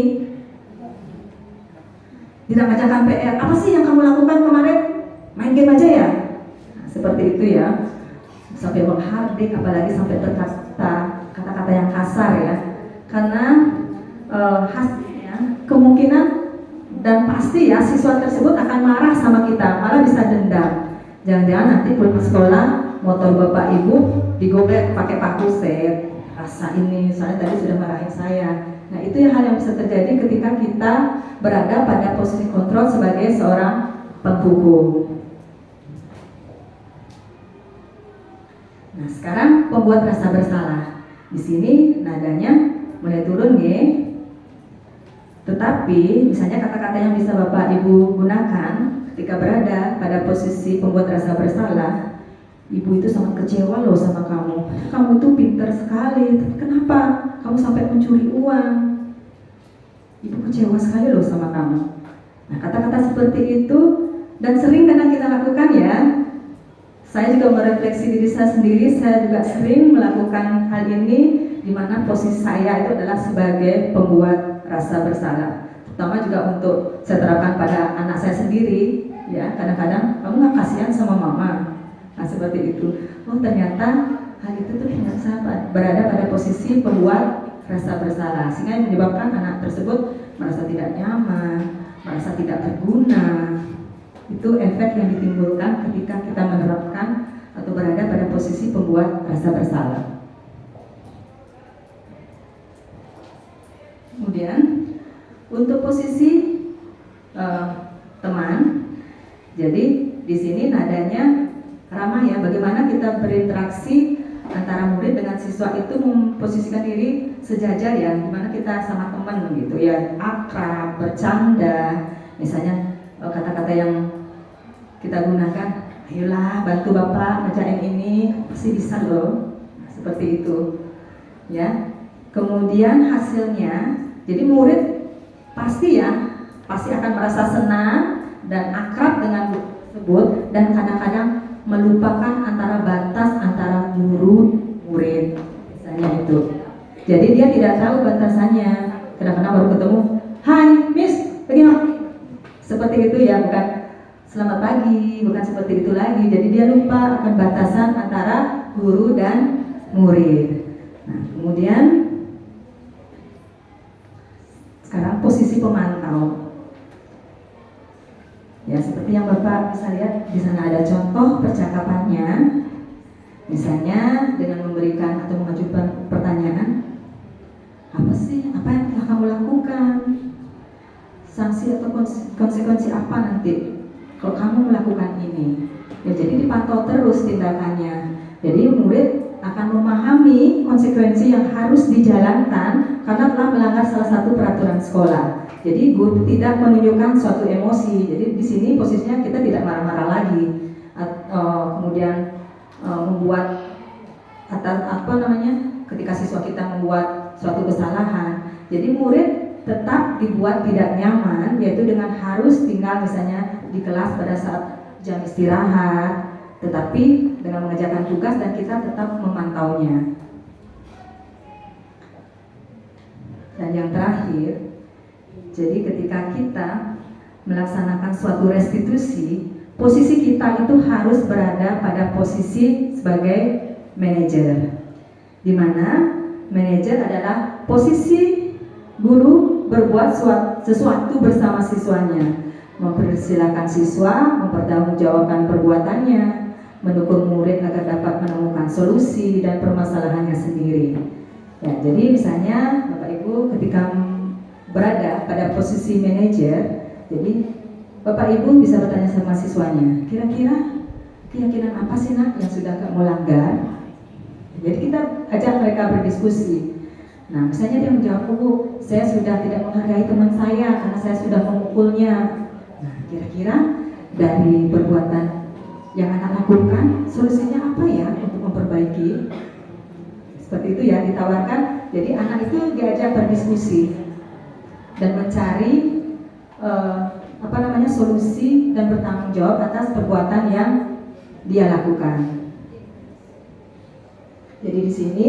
tidak mengerjakan PR, apa sih yang kamu lakukan kemarin? Main game aja ya? Nah, seperti itu ya, sampai menghardik, apalagi sampai kata-kata yang kasar ya, karena hasilnya kemungkinan dan pasti ya siswa tersebut akan marah sama kita, malah bisa dendam. Jangan-jangan nanti pulang sekolah motor bapak ibu digobek pakai paku, set, rasa ini soalnya tadi sudah marahin saya. Nah, itu hal yang bisa terjadi ketika kita berada pada posisi kontrol sebagai seorang penghukum. Nah, sekarang pembuat rasa bersalah. Di sini nadanya mulai turun ya. Tetapi misalnya kata-kata yang bisa Bapak Ibu gunakan ketika berada pada posisi pembuat rasa bersalah, ibu itu sangat kecewa loh sama kamu. Kamu itu pintar sekali, tapi kenapa kamu sampai mencuri uang? Ibu kecewa sekali loh sama kamu. Nah, kata-kata seperti itu, dan sering kadang kita lakukan ya. Saya juga merefleksi diri saya sendiri, saya juga sering melakukan hal ini, di mana posisi saya itu adalah sebagai pembuat rasa bersalah. Terutama juga untuk saya terapkan pada anak saya sendiri, ya. Kadang-kadang kamu nggak kasihan sama mama. Nah, seperti itu. Oh, ternyata hal itu tuh ingat saya berada pada posisi pembuat rasa bersalah, sehingga yang menyebabkan anak tersebut merasa tidak nyaman, merasa tidak berguna. Itu efek yang ditimbulkan ketika kita menerapkan atau berada pada posisi pembuat rasa bersalah. Kemudian untuk posisi teman, jadi di sini nadanya ramah ya. Bagaimana kita berinteraksi antara murid dengan siswa itu memposisikan diri sejajar ya, dimana kita sama teman gitu ya, akrab, bercanda. Misalnya kata-kata yang kita gunakan, ayolah bantu bapak ngerjain ini, pasti bisa loh. Nah, seperti itu ya. Kemudian hasilnya, jadi murid pasti akan merasa senang dan akrab dengan guru tersebut, dan kadang-kadang melupakan antara batas antara guru murid, misalnya itu. Jadi dia tidak tahu batasannya. Kadang-kadang baru ketemu, hai miss, bagaimana? Seperti itu ya, bukan selamat pagi, bukan seperti itu lagi. Jadi dia lupa akan batasan antara guru dan murid. Nah, kemudian sekarang posisi pemantau. Ya, seperti yang Bapak bisa lihat di sana ada contoh percakapannya. Misalnya dengan memberikan atau mengajukan pertanyaan, apa sih, apa yang telah kamu lakukan? Sanksi atau konsekuensi apa nanti kalau kamu melakukan ini? Ya, jadi dipantau terus tindakannya. Jadi murid akan memahami konsekuensi yang harus dijalankan karena telah melanggar salah satu peraturan sekolah. Jadi guru tidak menunjukkan suatu emosi. Jadi di sini posisinya kita tidak marah-marah lagi. Kemudian membuat ketika siswa kita membuat suatu kesalahan. Jadi murid tetap dibuat tidak nyaman, yaitu dengan harus tinggal misalnya di kelas pada saat jam istirahat, tetapi dengan mengerjakan tugas dan kita tetap memantaunya. Dan yang terakhir, jadi ketika kita melaksanakan suatu restitusi, posisi kita itu harus berada pada posisi sebagai manajer, di mana manajer adalah posisi guru berbuat sesuatu bersama siswanya, mempersilahkan siswa mempertanggungjawabkan perbuatannya, mendukung murid agar dapat menemukan solusi dan permasalahannya sendiri. Ya, jadi misalnya Bapak Ibu ketika berada pada posisi manajer, jadi Bapak Ibu bisa bertanya sama siswanya, kira-kira keyakinan apa sih nak yang sudah kamu langgar? Jadi kita ajak mereka berdiskusi. Nah, misalnya dia menjawab, Bu, saya sudah tidak menghargai teman saya karena saya sudah memukulnya. Nah, kira-kira dari perbuatan yang anak lakukan, solusinya apa ya untuk memperbaiki? Seperti itu ya, ditawarkan. Jadi anak itu diajak berdiskusi dan mencari solusi dan bertanggung jawab atas perbuatan yang dia lakukan. Jadi di sini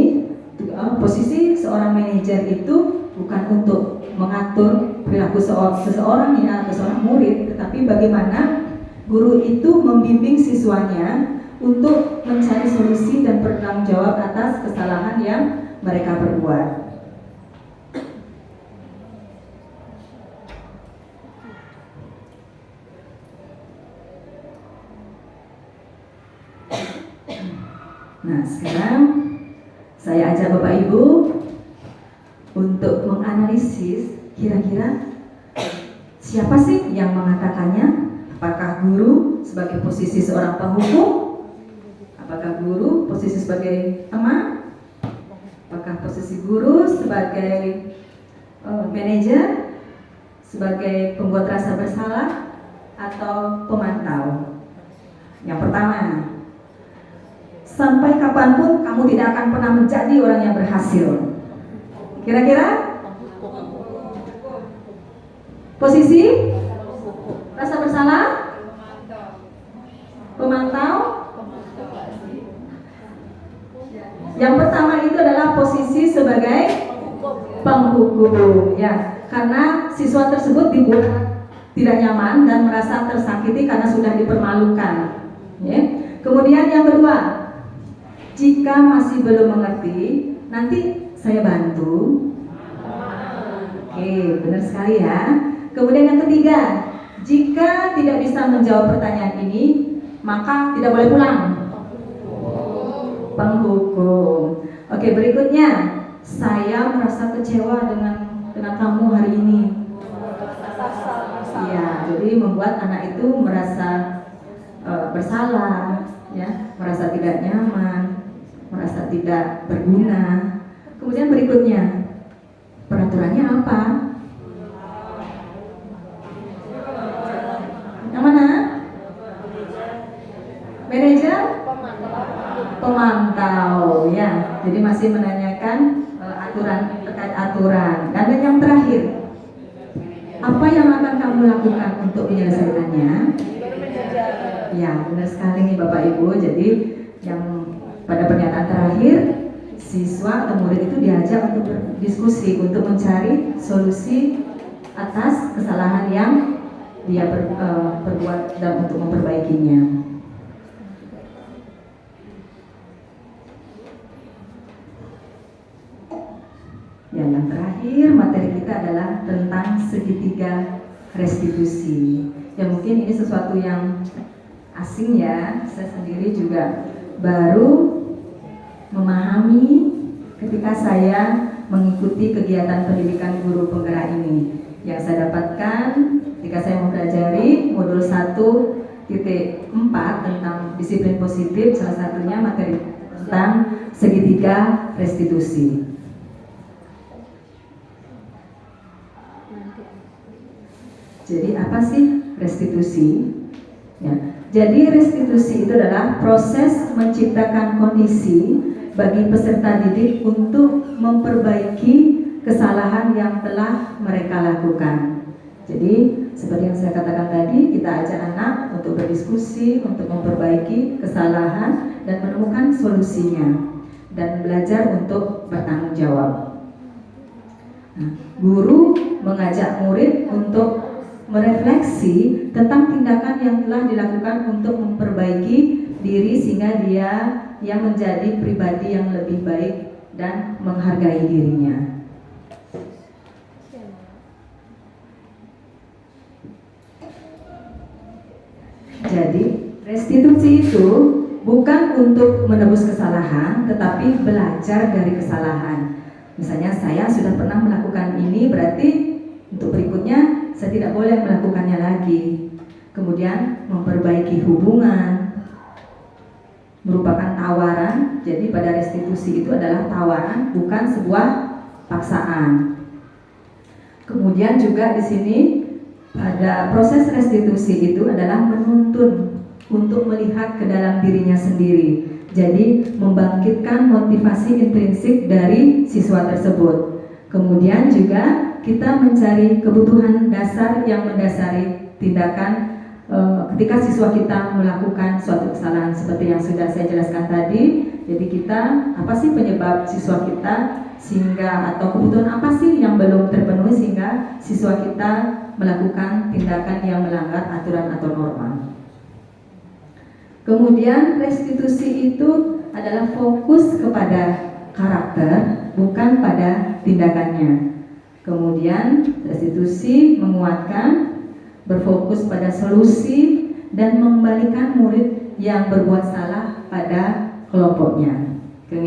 posisi seorang manajer itu bukan untuk mengatur perilaku seseorang ya atau seorang murid, tetapi bagaimana guru itu membimbing siswanya untuk mencari solusi dan bertanggung jawab atas kesalahan yang mereka perbuat. Nah, sekarang saya ajak Bapak Ibu untuk menganalisis kira-kira siapa sih yang mengatakannya. Apakah guru sebagai posisi seorang penghukum? Apakah guru posisi sebagai teman? Apakah posisi guru sebagai manajer? sebagai pembuat rasa bersalah atau pemantau? Yang pertama, sampai kapanpun kamu tidak akan pernah menjadi orang yang berhasil. Kira-kira posisi rasa bersalah, pemantau. Yang pertama itu adalah posisi sebagai penghukum, ya, karena siswa tersebut dibuat tidak nyaman dan merasa tersakiti karena sudah dipermalukan. Ya. Kemudian yang kedua, jika masih belum mengerti, nanti saya bantu. Oke, benar sekali ya. Kemudian yang ketiga, jika tidak bisa menjawab pertanyaan ini, maka tidak boleh pulang. Penghukum. Oke, berikutnya, saya merasa kecewa dengan kamu hari ini. Ya, jadi membuat anak itu merasa bersalah, ya, merasa tidak nyaman, merasa tidak berguna. Kemudian berikutnya, peraturannya apa? Yang mana? Manajer? Pemantau, ya. Jadi masih menanyakan aturan terkait aturan. Dan yang terakhir, apa yang akan kamu lakukan untuk menyelesaikannya? Ya, benar sekali nih Bapak Ibu. Jadi yang pada pernyataan terakhir, siswa atau murid itu diajak untuk berdiskusi untuk mencari solusi atas kesalahan yang dia perbuat dan untuk memperbaikinya. Yang terakhir materi kita adalah tentang segitiga restitusi. Ya mungkin ini sesuatu yang asing ya, saya sendiri juga baru memahami ketika saya mengikuti kegiatan pendidikan guru penggerak ini. Yang saya dapatkan ketika saya mempelajari modul 1.4 tentang disiplin positif, salah satunya materi tentang segitiga restitusi. Jadi apa sih restitusi? Ya, jadi restitusi itu adalah proses menciptakan kondisi bagi peserta didik untuk memperbaiki kesalahan yang telah mereka lakukan. Jadi seperti yang saya katakan tadi, kita ajak anak untuk berdiskusi, untuk memperbaiki kesalahan dan menemukan solusinya dan belajar untuk bertanggung jawab. Nah, guru mengajak murid untuk merefleksi tentang tindakan yang telah dilakukan untuk memperbaiki diri sehingga dia menjadi pribadi yang lebih baik dan menghargai dirinya. Jadi restitusi itu bukan untuk menebus kesalahan, tetapi belajar dari kesalahan. Misalnya saya sudah pernah melakukan ini, berarti untuk berikutnya saya tidak boleh melakukannya lagi. Kemudian memperbaiki hubungan merupakan tawaran. Jadi pada restitusi itu adalah tawaran, bukan sebuah paksaan. Kemudian juga di sini pada proses restitusi itu adalah menuntun untuk melihat ke dalam dirinya sendiri. Jadi membangkitkan motivasi intrinsik dari siswa tersebut. Kemudian juga kita mencari kebutuhan dasar yang mendasari tindakan ketika siswa kita melakukan suatu kesalahan seperti yang sudah saya jelaskan tadi. Jadi kita apa sih penyebab siswa kita sehingga atau kebutuhan apa sih yang belum terpenuhi sehingga siswa kita melakukan tindakan yang melanggar aturan atau norma. Kemudian restitusi itu adalah fokus kepada karakter bukan pada tindakannya. Kemudian restitusi menguatkan, berfokus pada solusi dan mengembalikan murid yang berbuat salah pada kelompoknya. Oke,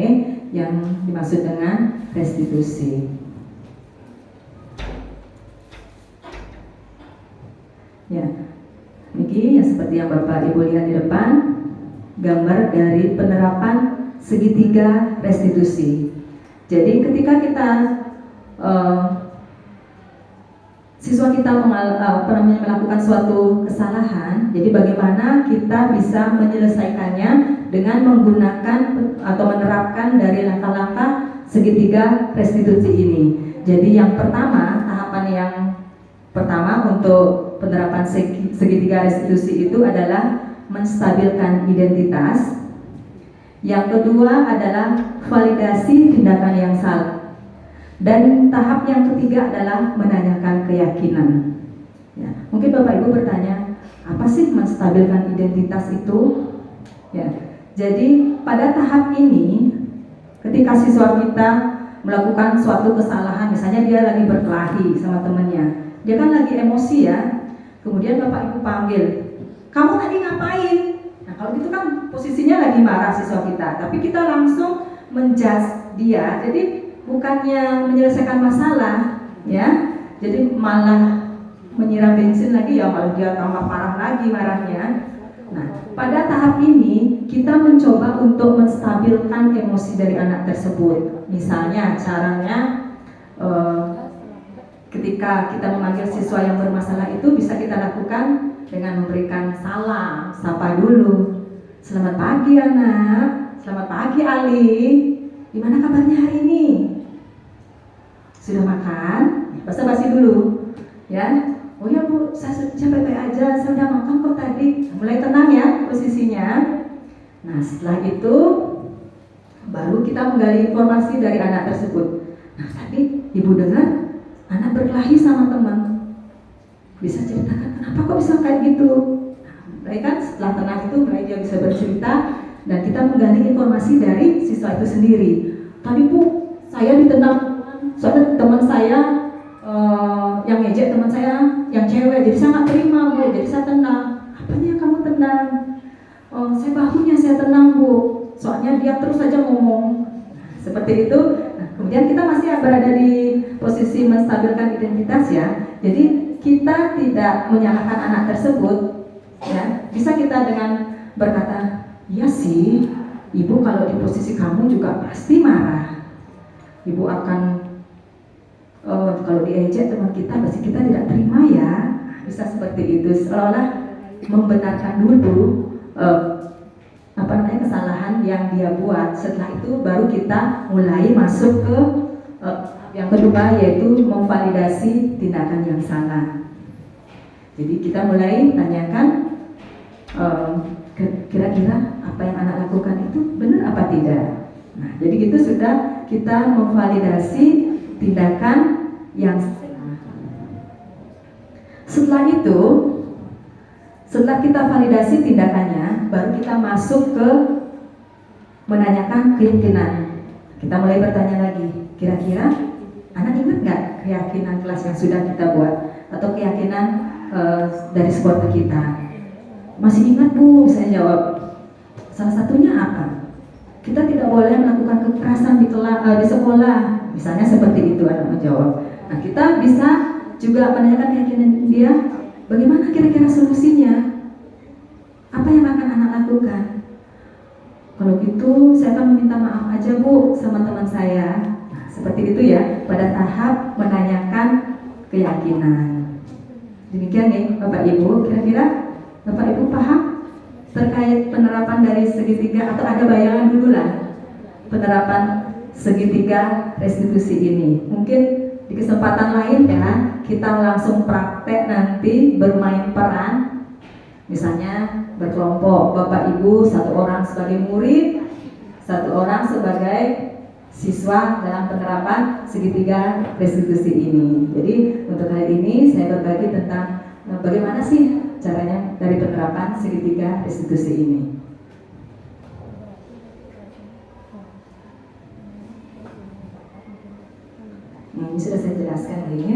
yang dimaksud dengan restitusi. Ya, ini yang seperti yang Bapak Ibu lihat di depan, gambar dari penerapan segitiga restitusi. Jadi ketika kita siswa kita melakukan suatu kesalahan, jadi bagaimana kita bisa menyelesaikannya dengan menggunakan atau menerapkan dari langkah-langkah segitiga restitusi ini. Jadi yang pertama, tahapan yang pertama untuk penerapan segitiga restitusi itu adalah menstabilkan identitas. Yang kedua adalah validasi tindakan yang salah. Dan tahap yang ketiga adalah menanyakan keyakinan. Ya, mungkin Bapak Ibu bertanya, apa sih menstabilkan identitas itu? Ya, jadi pada tahap ini, ketika siswa kita melakukan suatu kesalahan, misalnya dia lagi berkelahi sama temannya, dia kan lagi emosi ya, kemudian Bapak Ibu panggil, kamu tadi ngapain? Nah kalau gitu kan posisinya lagi marah siswa kita, tapi kita langsung menjudge dia, jadi bukannya menyelesaikan masalah, ya, jadi malah menyiram bensin lagi, ya malah dia tambah parah lagi marahnya. Nah, pada tahap ini kita mencoba untuk menstabilkan emosi dari anak tersebut. Misalnya caranya ketika kita memanggil siswa yang bermasalah itu bisa kita lakukan dengan memberikan salam, sapa dulu. Selamat pagi anak, selamat pagi Ali. Gimana kabarnya hari ini? Sudah makan? Basa-basi dulu, ya. Oh ya Bu, saya baik-baik aja, saya udah makan kok tadi. Mulai tenang ya posisinya. Nah setelah itu baru kita menggali informasi dari anak tersebut. Nah tadi Ibu dengar anak berkelahi sama teman. Bisa ceritakan kenapa kok bisa kayak gitu? Nah, mulai kan setelah tenang itu mulai dia bisa bercerita dan kita menggali informasi dari siswa itu sendiri. Tadi Bu, saya ditendang soalnya teman saya yang ngejek teman saya yang cewek, jadi saya nggak terima Bu, jadi saya tenang. Apanya yang kamu tenang? Saya bahunya saya tenang Bu, soalnya dia terus saja ngomong. Seperti itu. Nah, kemudian kita masih berada di posisi menstabilkan identitas ya. Jadi kita tidak menyalahkan anak tersebut, ya. Bisa kita dengan berkata, iya sih, Ibu kalau di posisi kamu juga pasti marah. Ibu akan kalau diejek teman kita pasti kita tidak terima ya. Bisa seperti itu, seolah-olah membenarkan dulu kesalahan yang dia buat. Setelah itu baru kita mulai masuk ke yang kedua, yaitu memvalidasi tindakan yang salah. Jadi kita mulai tanyakan kira-kira apa yang anak lakukan itu benar apa tidak. Nah jadi gitu sudah kita memvalidasi tindakan yang salah. Setelah itu, setelah kita validasi tindakannya, baru kita masuk ke menanyakan keyakinan. Kita mulai bertanya lagi, kira-kira anak ingat nggak keyakinan kelas yang sudah kita buat atau keyakinan dari supporter kita? Masih ingat Bu? Saya jawab. Salah satunya apa? Kita tidak boleh melakukan kekerasan di sekolah. Misalnya seperti itu anak menjawab. Nah kita bisa juga menanyakan keyakinan dia, bagaimana kira-kira solusinya? Apa yang akan anak lakukan? Kalau gitu saya akan meminta maaf aja Bu sama teman saya. Nah, seperti itu ya, pada tahap menanyakan keyakinan. Demikian nih Bapak Ibu, kira-kira Bapak Ibu paham terkait penerapan dari segitiga, atau ada bayangan dulu lah penerapan segitiga restitusi ini. Mungkin di kesempatan lain ya kita langsung praktek nanti bermain peran, misalnya berkelompok, Bapak Ibu satu orang sebagai murid, satu orang sebagai siswa dalam penerapan segitiga restitusi ini. Jadi untuk hari ini saya berbagi tentang bagaimana sih caranya dari penerapan segitiga restitusi ini. Ini sudah saya jelaskan ini.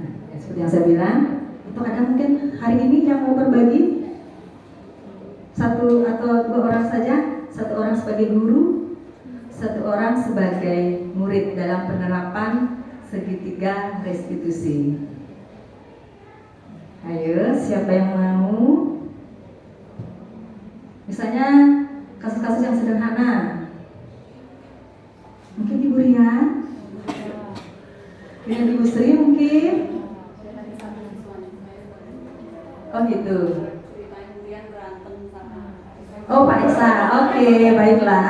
Nah, seperti yang saya bilang, atau ada mungkin hari ini yang mau berbagi, satu atau dua orang saja, satu orang sebagai guru, satu orang sebagai murid dalam penerapan segitiga restitusi. Ayo, siapa yang mau? Misalnya kasus kasus-kasus yang sederhana. Mungkin Ibu Rian, dengan Ibu Sri mungkin. Oh gitu. Oh Pak Esa, oke, baiklah.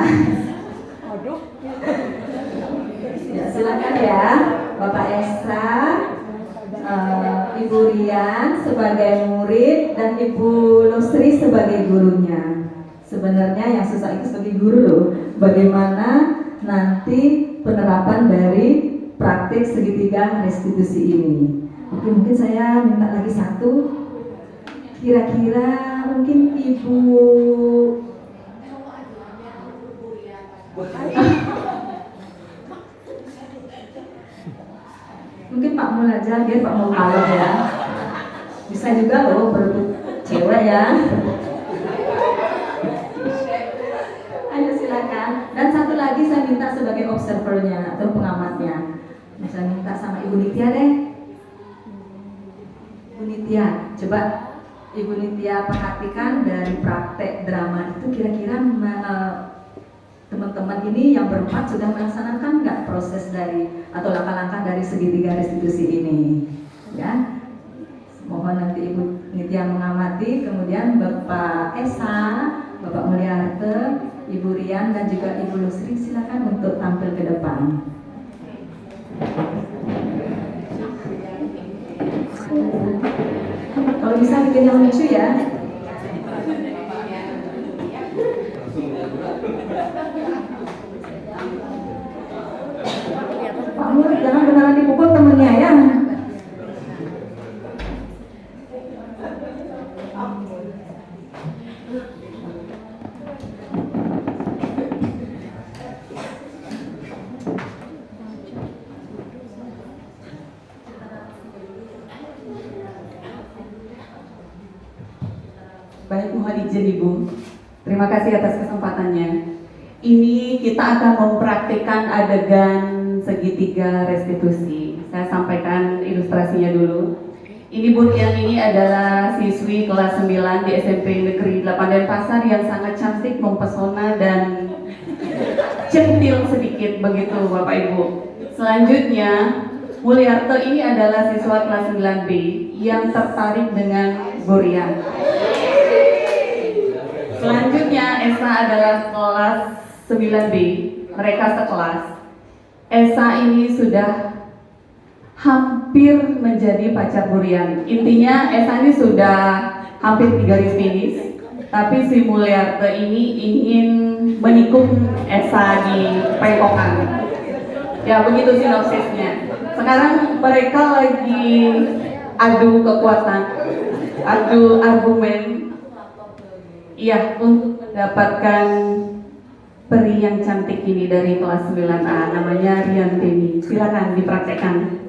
Ya, silakan ya, Bapak Esa, Ibu Rian sebagai murid dan Ibu Lusri sebagai gurunya. Sebenarnya yang susah itu sebagai guru loh, bagaimana nanti penerapan dari praktik segitiga restitusi ini. Mungkin saya minta lagi satu. Kira-kira mungkin Ibu mungkin Pak Mul aja, biar Pak Mul malam ya. Bisa juga loh berebut cewek ya. Ayo silakan. Dan satu lagi saya minta sebagai observernya atau pengamatnya. Saya minta sama Ibu Nitya deh. Ibu Nitya, coba Ibu Nitya perhatikan dari praktek drama itu kira-kira teman-teman ini yang berempat sudah melaksanakan nggak proses dari atau langkah-langkah dari segitiga restitusi ini, ya? Mohon nanti Ibu Nitya mengamati, kemudian Bapak Esa, Bapak Mulyarte, Ibu Rian dan juga Ibu Lusri silakan untuk tampil ke depan. Kalau bisa bikin yang lucu ya. Pak Mul, jangan beneran dipukul temennya ya. Baik, mohon izin Ibu. Terima kasih atas kesempatannya. Ini kita akan mempraktikkan adegan segitiga restitusi. Saya sampaikan ilustrasinya dulu. Ini Bu Rian ini adalah siswi kelas 9 di SMP Negeri 8 Denpasar yang sangat cantik, mempesona dan centil sedikit begitu Bapak Ibu. Selanjutnya, Mulyarte ini adalah siswa kelas 9B yang tertarik dengan Bu Rian. Selanjutnya Esa adalah kelas 9B, mereka sekelas. Esa ini sudah hampir menjadi pacar Bu Rian. Intinya Esa ini sudah hampir 3 garis finish, tapi si Mulyarte ini ingin menikung Esa di pengkokan. Ya begitu sinopsisnya. Sekarang mereka lagi adu kekuatan, adu argumen. Iya, untuk mendapatkan peri yang cantik ini dari kelas 9A, namanya Rian Tini. Silakan dipraktekkan.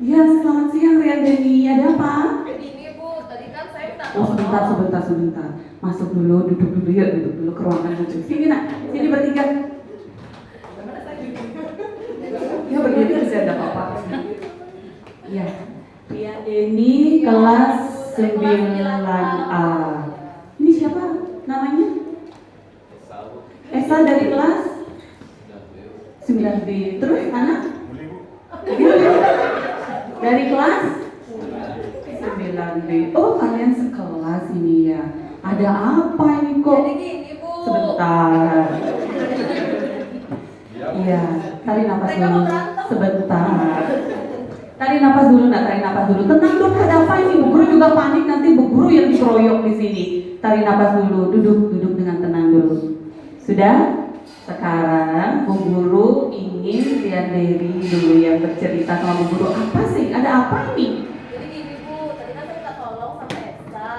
Ya, selamat siang Rian Deni. Ada apa? Ini Bu, tadi kan saya minta Oh, sebentar. Masuk dulu, duduk dulu ya, duduk dulu ke ruangan duduk. Sini nak, sini bertiga. Ya berdiri bisa, ada apa-apa. Ya, Rian Deni kelas 9A. Ini siapa namanya? Esa dari kelas B. Terus anak? Dari kelas 9B. Oh, kalian sekelas ini ya. Ada apa ini kok? Sebentar. Iya, tarik napas dulu. Sebentar. Tarik napas dulu, nak tarik napas dulu. Tenang dong, ada apa ini? Bu Guru juga panik nanti Bu Guru yang dikeroyok di sini. Tarik napas dulu, duduk dengan tenang dulu. Sudah? Sekarang Bu Guru ingin Rian Dewi dulu yang bercerita sama Bu Guru. Apa sih? Ada apa ini? Jadi gini Bu, tadi kan saya minta tolong sama Esa.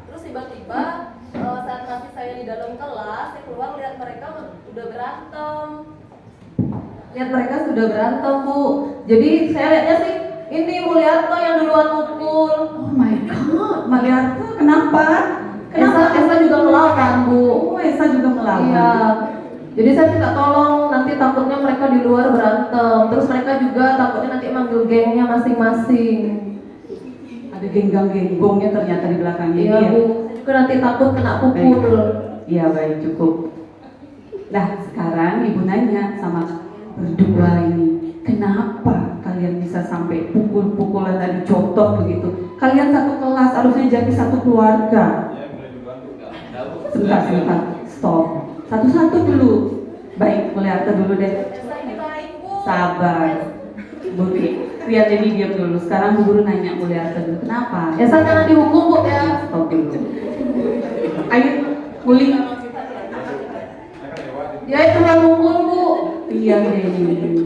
Terus tiba-tiba saat masih saya di dalam kelas, saya keluar lihat mereka udah berantem. Lihat mereka sudah berantem Bu. Jadi saya lihatnya sih ini Mulyanto yang duluan mukul. Oh my god, Maliarta, kenapa? Esa juga melawan Bu. Oh, Esa juga melawan. Iya. Jadi saya minta tolong, nanti takutnya mereka di luar berantem. Terus mereka juga takutnya nanti manggil gengnya masing-masing. Ada genggang-genggongnya ternyata di belakangnya. Iya Bu. Saya juga nanti takut kena pukul. Iya, baik, cukup. Nah, sekarang Ibu nanya sama berdua ini, kenapa kalian bisa sampai pukul-pukulan tadi contoh begitu? Kalian satu kelas, harusnya jadi satu keluarga. Sebentar, stop. Satu-satu dulu. Baik, Mulyanto dulu deh. Esa ini baik Bu. Sabar. Bu, lihat ini diam dulu. Sekarang Bu Guru nanya Mulyanto dulu, kenapa? Esa jangan dihukum Bu ya. Stop dulu. Ayo, Muli. Ya itu yang mukul Bu. Iya, Denny.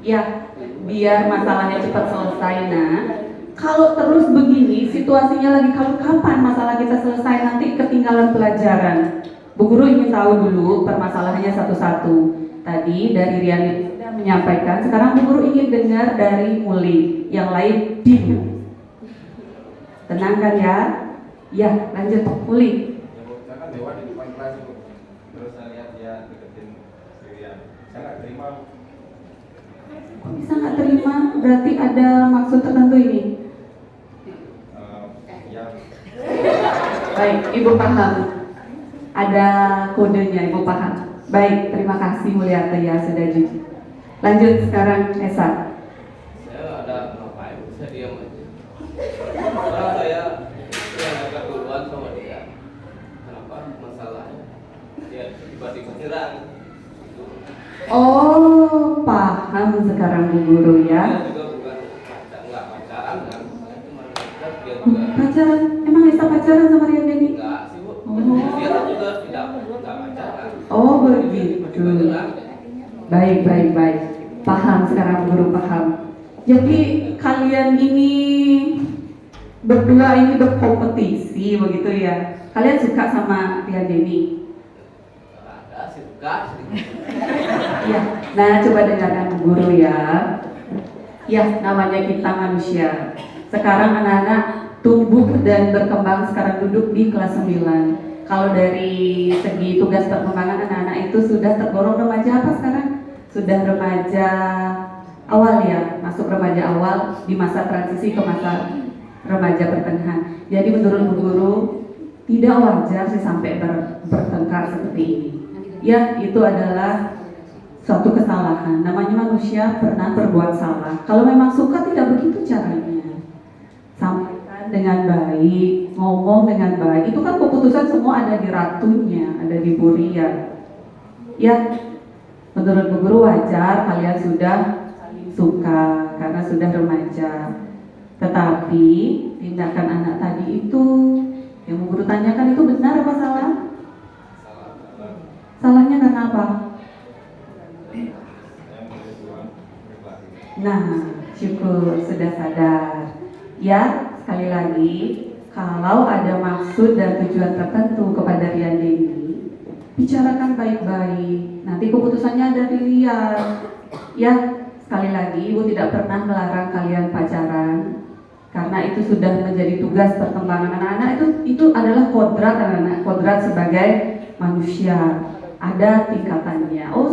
Ya, biar masalahnya cepat selesai. Nah, kalau terus begini, situasinya lagi kalau kapan masalah kita selesai nanti ketinggalan pelajaran. Bu Guru ingin tahu dulu permasalahannya satu-satu. Tadi dari Rian sudah menyampaikan, sekarang Bu Guru ingin dengar dari Muli. Yang lain diam. Tenang kan ya? Ya, lanjut Muli. Saya kan Dewa di depan kelas itu, terus saya lihat dia deketin Rian. Saya nggak terima. Kok bisa nggak terima? Berarti ada maksud tertentu ini. Ya, Baik, Ibu paham. Ada kodenya, Ibu paham. Baik, terima kasih Mulyanto ya sudah jujur. Lanjut sekarang Esa. Saya ada ngapain, saya diam aja. Karena saya agak duluan sama dia. Kenapa masalahnya? Dia tiba-tiba nyerang. Oh, paham sekarang Bu Guru Dia ya. juga bukan nggak pacaran kan? Saya cuma lihat dia juga Pacaran? Emang Esa pacaran sama Rian Denny? enggak sih Bu. Oh. Dia kan juga tidak pacaran. Oh begitu. Tiba-tiba nyerang. Baik. Paham sekarang Bu Guru paham. Jadi kalian ini berdua ini berkompetisi begitu ya. Kalian suka sama Rian Denny? Ada sih suka sih. Ya, nah coba dengarkan Bu Guru ya. Ya, namanya kita manusia. Sekarang anak-anak tumbuh dan berkembang, sekarang duduk di kelas 9. Kalau dari segi tugas perkembangan anak-anak itu sudah tergolong remaja apa sekarang? Sudah remaja awal ya, masuk remaja awal di masa transisi ke masa remaja pertengahan. Jadi menurut Bu Guru tidak wajar sih sampai bertengkar seperti ini. Ya, itu adalah suatu kesalahan. Namanya manusia pernah berbuat salah. Kalau memang suka tidak begitu caranya. Sampaikan dengan baik, ngomong dengan baik. Itu kan keputusan semua ada di ratunya, ada di Bu Rian. Ya, menurut Bu Guru wajar kalian sudah saling suka karena sudah remaja. Tetapi tindakan anak tadi itu yang Bu Guru tanyakan itu benar apa salah? Salahnya karena apa? Nah, syukur sudah sadar. Ya, sekali lagi, kalau ada maksud dan tujuan tertentu kepada Rian Denny, bicarakan baik-baik. Nanti keputusannya ada di Rian. Ya, sekali lagi, Ibu tidak pernah melarang kalian pacaran, karena itu sudah menjadi tugas perkembangan anak-anak. Itu adalah kodrat anak-anak, kodrat sebagai manusia. Ada tingkatannya. Oh,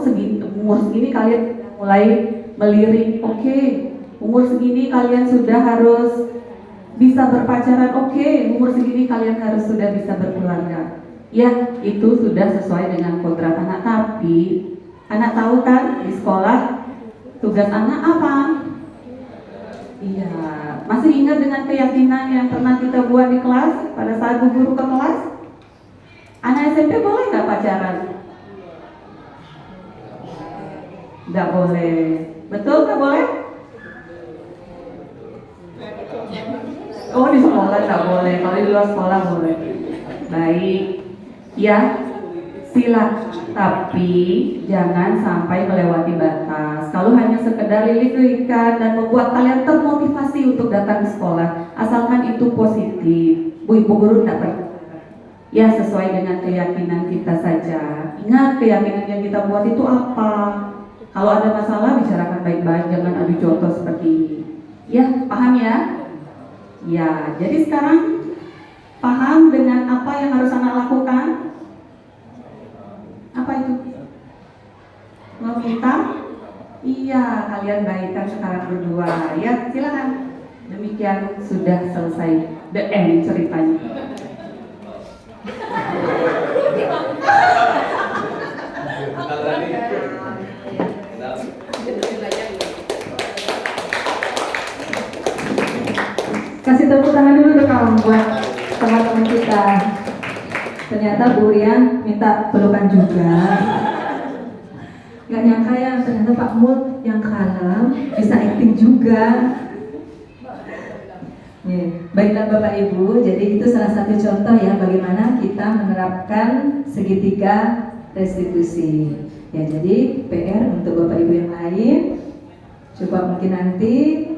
umur segini kalian mulai melirik. Oke, umur segini kalian sudah harus bisa berpacaran. Oke, umur segini kalian harus sudah bisa berkeluarga. Ya, itu sudah sesuai dengan kodrat anak. Tapi Anak tahu kan di sekolah tugas anak apa? Iya, masih ingat dengan keyakinan yang pernah kita buat di kelas pada saat Bu Guru ke kelas? Anak SMP boleh nggak pacaran? Nggak boleh. Betul nggak boleh? Oh, di sekolah nggak boleh, kalau di luar sekolah boleh. Baik, ya silakan. Tapi jangan sampai melewati batas. Kalau hanya sekedar lilit-lilikan dan membuat kalian termotivasi untuk datang ke sekolah, asalkan itu positif. Bu Ibu Guru tidak perlu. Ya, sesuai dengan keyakinan kita saja. Ingat, keyakinan yang kita buat itu apa? Kalau ada masalah, bicarakan baik-baik, jangan adu contoh seperti ini. Ya, paham ya? Ya, jadi sekarang paham dengan apa yang harus anak lakukan? Apa itu? Meminta? Iya, kalian baikkan sekarang berdua. Ya, silakan. Demikian sudah selesai the end ceritanya. Kasih tepuk tangan dulu dong buat teman-teman kita. Ternyata Bu Rian minta pelukan juga. Gak nyangka ya, ternyata Pak Mul yang kalem bisa acting juga. Baiklah Bapak Ibu, jadi itu salah satu contoh ya bagaimana kita menerapkan segitiga restitusi. Ya, jadi PR untuk Bapak Ibu yang lain. Coba mungkin nanti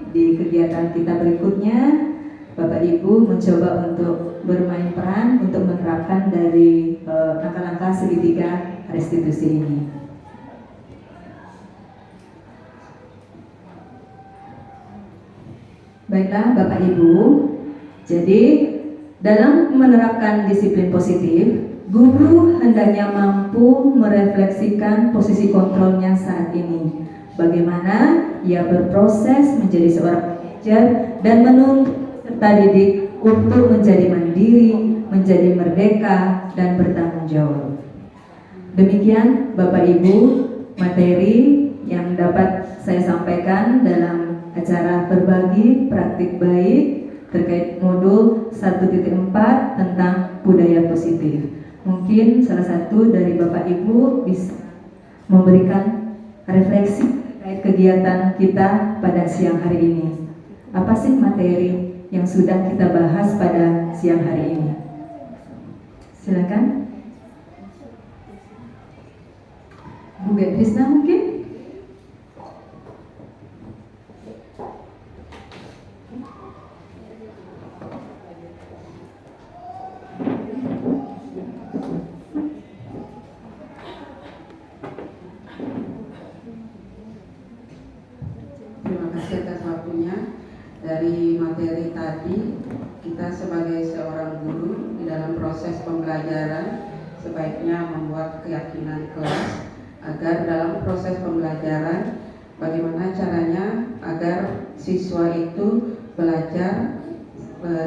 di kegiatan kita berikutnya Bapak Ibu mencoba untuk bermain peran untuk menerapkan dari langkah-langkah segitiga restitusi ini. Baiklah Bapak Ibu, jadi dalam menerapkan disiplin positif, guru hendaknya mampu merefleksikan posisi kontrolnya saat ini. Bagaimana ia berproses menjadi seorang manajer dan menuntut peserta didik untuk menjadi mandiri, menjadi merdeka, dan bertanggung jawab. Demikian Bapak Ibu materi yang dapat saya sampaikan dalam acara berbagi praktik baik terkait modul 1.4 tentang budaya positif. Mungkin salah satu dari Bapak Ibu bisa memberikan refleksi terkait kegiatan kita pada siang hari ini. Apa sih materi yang sudah kita bahas pada siang hari ini? Silakan. Bu Betrisna mungkin? Terima kasih atas waktunya. Dari materi tadi, kita sebagai seorang guru di dalam proses pembelajaran sebaiknya membuat keyakinan kelas agar dalam proses pembelajaran bagaimana caranya agar siswa itu belajar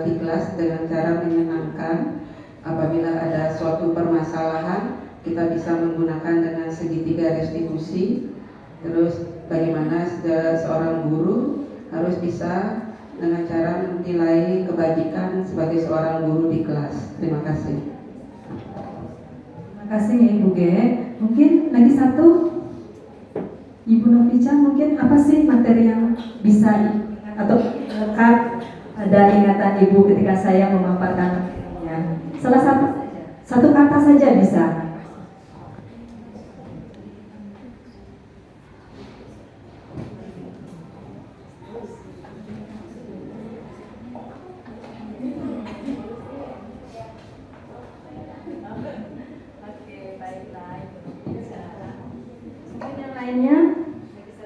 di kelas dengan cara menyenangkan. Apabila ada suatu permasalahan, kita bisa menggunakan dengan segitiga restitusi. Terus bagaimana seorang guru harus bisa dengan cara menilai kebajikan sebagai seorang guru di kelas. Terima kasih. Terima kasih Ibu G. Mungkin lagi satu, Ibu Novica, mungkin apa sih materi yang bisa atau lekat ada ingatan Ibu ketika saya memaparkan materinya? Salah satu kata saja bisa.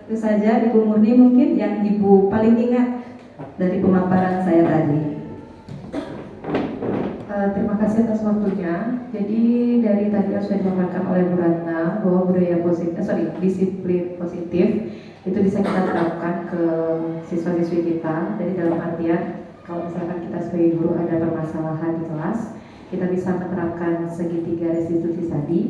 Itu saja Ibu Murni mungkin yang Ibu paling ingat dari pemaparan saya tadi. Terima kasih atas waktunya. Jadi dari tadi yang sudah disampaikan oleh Bu Ratna bahwa budaya positif, disiplin positif itu bisa kita terapkan ke siswa-siswi kita. Dari dalam artian kalau misalkan kita sebagai guru ada permasalahan di kelas, kita bisa menerapkan segitiga restitusi tadi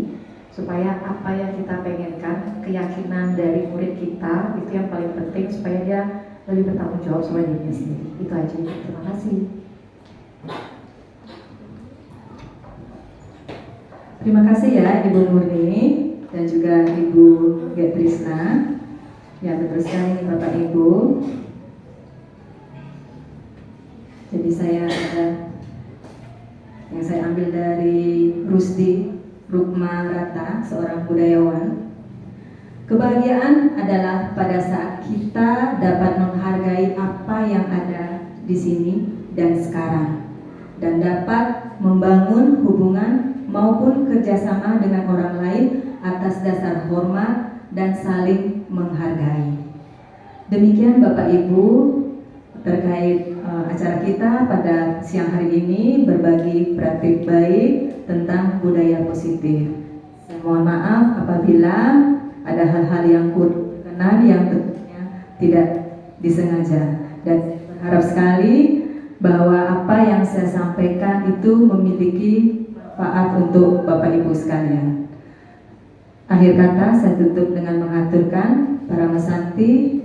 supaya apa yang kita pengenkan, keyakinan dari murid kita itu yang paling penting supaya dia lebih bertanggung jawab sama dirinya sendiri. Itu aja. Terima kasih. Terima kasih ya Ibu Murni dan juga Ibu Getrisna. Ya, betul sekali Bapak Ibu. Jadi saya ada yang saya ambil dari Rusdi Rukma Rata, seorang budayawan. Kebahagiaan adalah pada saat kita dapat menghargai apa yang ada di sini dan sekarang, dan dapat membangun hubungan maupun kerjasama dengan orang lain atas dasar hormat dan saling menghargai. Demikian Bapak Ibu terkait acara kita pada siang hari ini, berbagi praktik baik tentang budaya positif. Saya mohon maaf apabila ada hal-hal yang berkenan yang tentunya tidak disengaja, dan berharap sekali bahwa apa yang saya sampaikan itu memiliki manfaat untuk Bapak Ibu sekalian. Akhir kata saya tutup dengan mengaturkan para mesanti.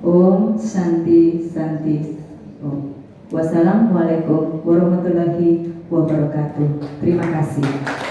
Om Shanti Shanti Om. Wassalamualaikum warahmatullahi wabarakatuh. Terima kasih.